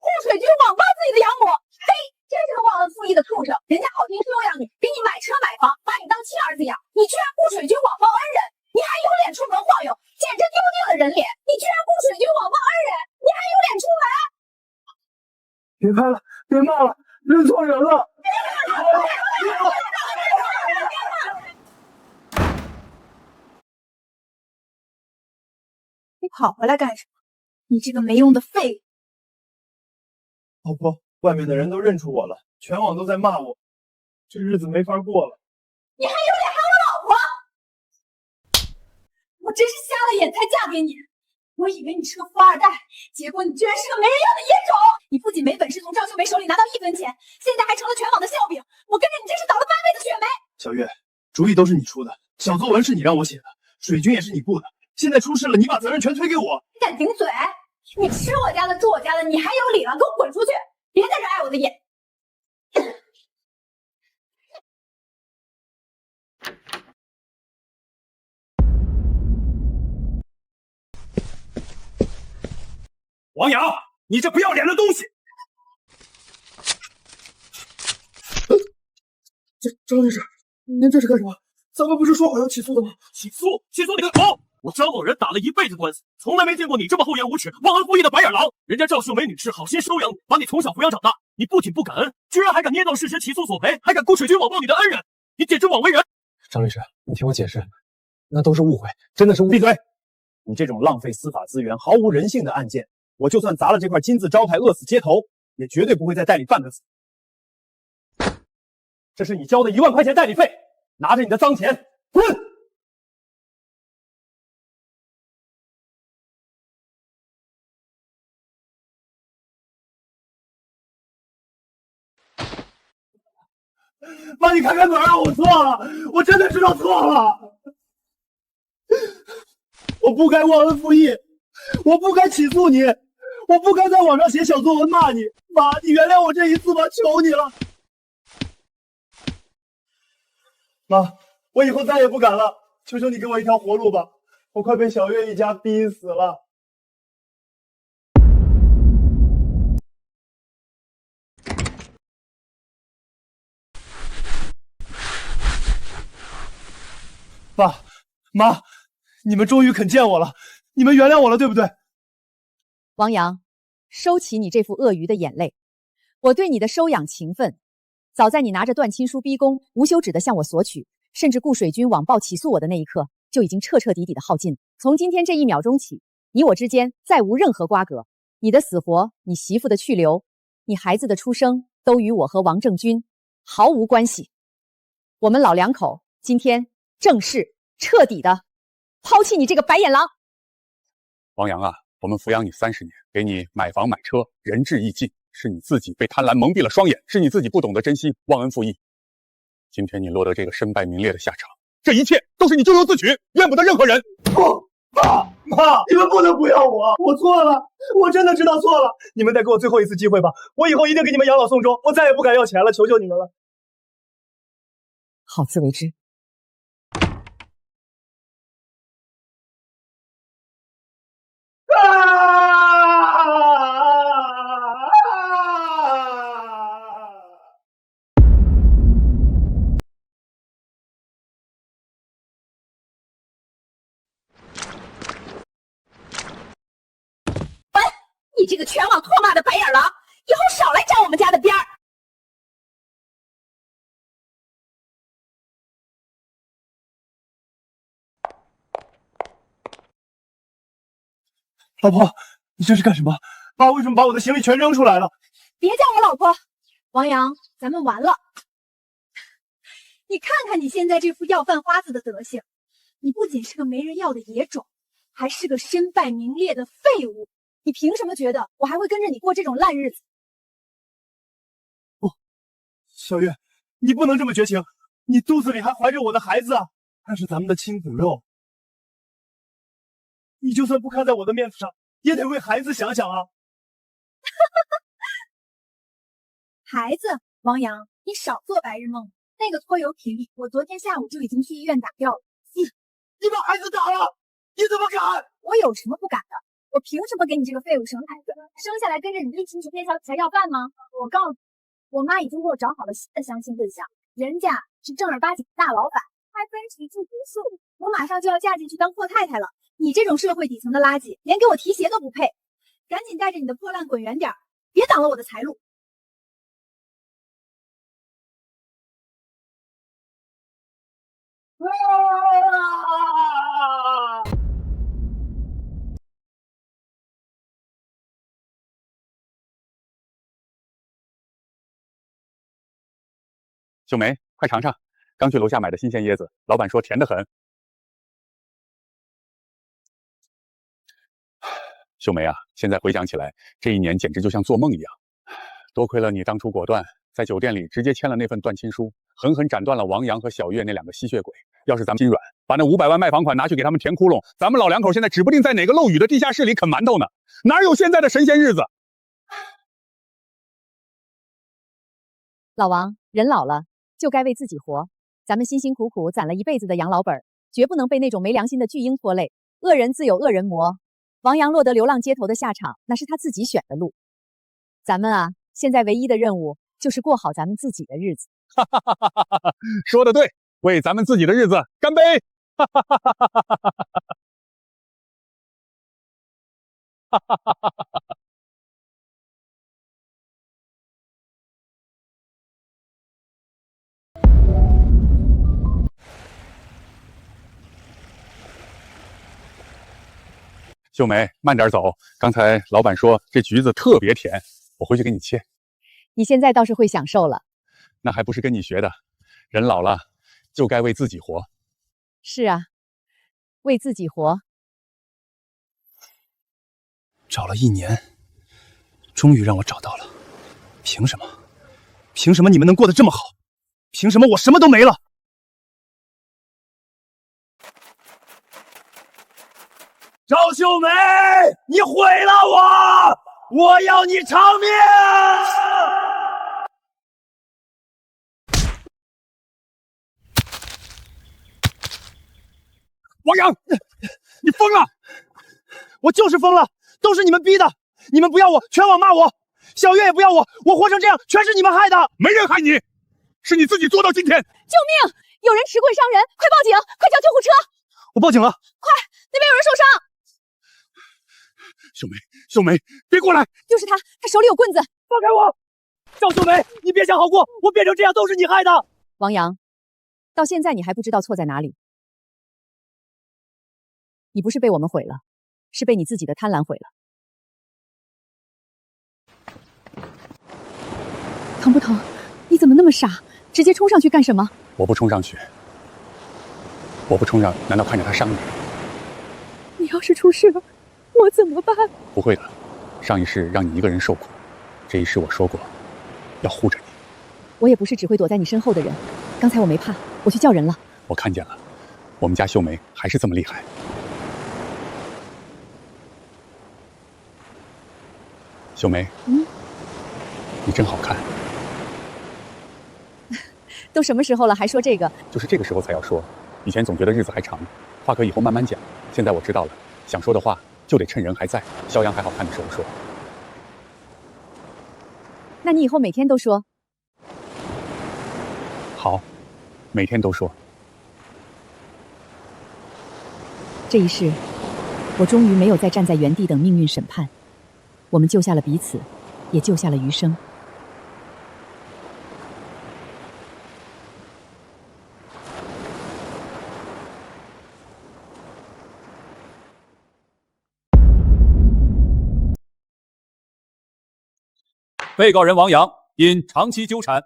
护水军网暴自己的养母，嘿，真是个忘恩负义的畜生！人家好听收养你，给你买车买房，把你当亲儿子养，你居然护水军网暴恩人，你还有脸出门晃悠，简直丢尽了人脸！你居然护水军网暴恩人，你还有脸出门？别拍了，别骂了，认错人了。你跑回来干什么？你这个没用的废物！老婆，外面的人都认出我了，全网都在骂我，这日子没法过了。你还有脸喊我老婆？我真是瞎了眼才嫁给你！我以为你是个富二代，结果你居然是个没人要的野种！你不仅没本事从赵秀梅手里拿到1分钱，现在还成了全网的笑柄！我跟着你真是倒了8辈子血霉！小月，主意都是你出的，小作文是你让我写的，水军也是你雇的，现在出事了，你把责任全推给我！你敢顶嘴？你吃我家的，住我家的，你还有理了？给我滚出去！别在这碍我的眼！王阳，你这不要脸的东西！张律师，您这是干什么？咱们不是说好要起诉的吗？起诉你个头！我张某人打了一辈子官司，从来没见过你这么厚颜无耻、忘恩负义的白眼狼。人家赵秀梅女士好心收养你，把你从小抚养长大，你不仅不感恩，居然还敢捏造事实起诉索赔，还敢雇水军网暴你的恩人，你简直枉为人！张律师，你听我解释，那都是误会，真的是误会。闭嘴！你这种浪费司法资源、毫无人性的案件，我就算砸了这块金字招牌，饿死街头，也绝对不会再代理半个字。这是你交的1万块钱代理费，拿着你的脏钱滚！妈，你看看哪儿啊！我错了，我真的知道错了，我不该忘恩负义，我不该起诉你，我不该在网上写小作文骂你。妈，你原谅我这一次吧，求你了。妈，我以后再也不敢了，求求你给我一条活路吧，我快被小月一家逼死了。爸妈，你们终于肯见我了，你们原谅我了，对不对？王阳，收起你这副鳄鱼的眼泪。我对你的收养情分，早在你拿着断亲书逼宫，无休止的向我索取，甚至雇水军网暴起诉我的那一刻，就已经彻彻底底的耗尽了。从今天这1秒钟起，你我之间再无任何瓜葛，你的死活，你媳妇的去留，你孩子的出生，都与我和王正军毫无关系。我们老两口今天正式彻底的抛弃你这个白眼狼。王阳啊，我们抚养你30年，给你买房买车，仁至义尽，是你自己被贪婪蒙蔽了双眼，是你自己不懂得珍惜，忘恩负义。今天你落得这个身败名裂的下场，这一切都是你咎由自取，怨不得任何人。妈，你们不能不要我，我错了，我真的知道错了。你们再给我最后一次机会吧，我以后一定给你们养老送终，我再也不敢要钱了，求求你们了。好自为之。你这个全网唾骂的白眼狼，以后少来沾我们家的边儿！老婆，你这是干什么？爸为什么把我的行李全扔出来了？别叫我老婆，王阳，咱们完了。你看看你现在这副要饭花子的德行，你不仅是个没人要的野种，还是个身败名裂的废物。你凭什么觉得我还会跟着你过这种烂日子？不，小月，你不能这么绝情，你肚子里还怀着我的孩子啊，那是咱们的亲骨肉。你就算不看在我的面子上，也得为孩子想想啊。孩子，王阳，你少做白日梦。那个拖油瓶，我昨天下午就已经去医院打掉了。你把孩子打了，你怎么敢？我有什么不敢的？我凭什么给你这个废物生孩子？生下来跟着你一起去天桥底下要饭吗？我告诉你，我妈已经给我找好了新的相亲对象，人家是正儿八经的大老板，还分几进不素，我马上就要嫁进去当阔太太了。你这种社会底层的垃圾，连给我提鞋都不配。赶紧带着你的破烂滚远点，别挡了我的财路。秀梅，快尝尝，刚去楼下买的新鲜椰子，老板说甜得很。秀梅啊，现在回想起来，这一年简直就像做梦一样。多亏了你当初果断，在酒店里直接签了那份断亲书，狠狠斩断了王阳和小月那2个吸血鬼。要是咱们心软，把那500万卖房款拿去给他们填窟窿，咱们老两口现在指不定在哪个漏雨的地下室里啃馒头呢，哪有现在的神仙日子？老王，人老了就该为自己活，咱们辛辛苦苦攒了一辈子的养老本，绝不能被那种没良心的巨婴拖累。恶人自有恶人磨，王阳落得流浪街头的下场，那是他自己选的路。咱们啊，现在唯一的任务就是过好咱们自己的日子。说得对，为咱们自己的日子干杯！秀梅，慢点走。刚才老板说这橘子特别甜，我回去给你切。你现在倒是会享受了。那还不是跟你学的。人老了就该为自己活。是啊，为自己活。找了1年，终于让我找到了。凭什么？凭什么你们能过得这么好？凭什么我什么都没了？赵秀梅，你毁了我！我要你偿命！王阳，你疯了！我就是疯了，都是你们逼的！你们不要我，全网骂我，小月也不要我，我活成这样，全是你们害的！没人害你，是你自己做到今天。救命！有人持棍伤人，快报警！快叫救护车！我报警了！快，那边有人受伤！秀梅，别过来！就是他，他手里有棍子！放开我！赵秀梅，你别想好过，我变成这样都是你害的！王阳，到现在你还不知道错在哪里？你不是被我们毁了，是被你自己的贪婪毁了。疼不疼？你怎么那么傻，直接冲上去干什么？我不冲上去，我不冲上，难道看着他伤你？你要是出事了，我怎么办？不会的，上一世让你一个人受苦，这一世我说过，要护着你。我也不是只会躲在你身后的人，刚才我没怕，我去叫人了。我看见了，我们家秀梅还是这么厉害。秀梅，你真好看。都什么时候了，还说这个？就是这个时候才要说。以前总觉得日子还长，话可以后慢慢讲。现在我知道了，想说的话就得趁人还在、肖阳还好看的时候说。那你以后每天都说。好，每天都说。这一世，我终于没有再站在原地等命运审判。我们救下了彼此，也救下了余生。被告人王阳因长期纠缠、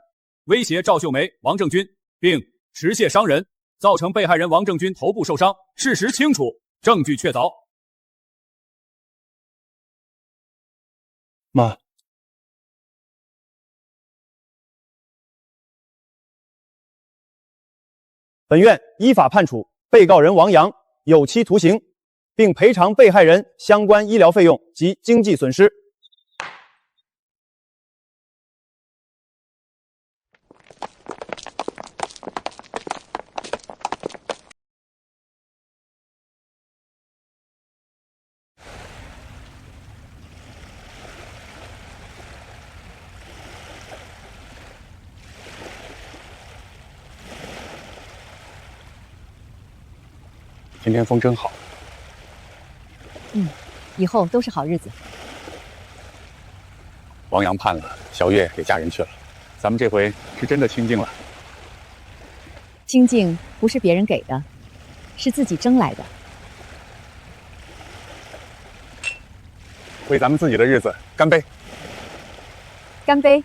威胁赵秀梅、王正军，并持械伤人，造成被害人王正军头部受伤，事实清楚，证据确凿。妈，本院依法判处被告人王阳有期徒刑，并赔偿被害人相关医疗费用及经济损失。今天风真好。以后都是好日子。王阳判了，小月也嫁人去了，咱们这回是真的清静了。清静不是别人给的，是自己争来的。为咱们自己的日子干杯！干杯！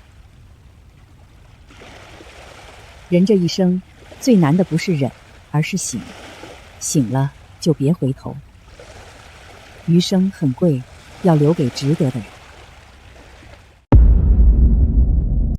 人这一生最难的不是忍，而是醒。醒了就别回头。余生很贵，要留给值得的人。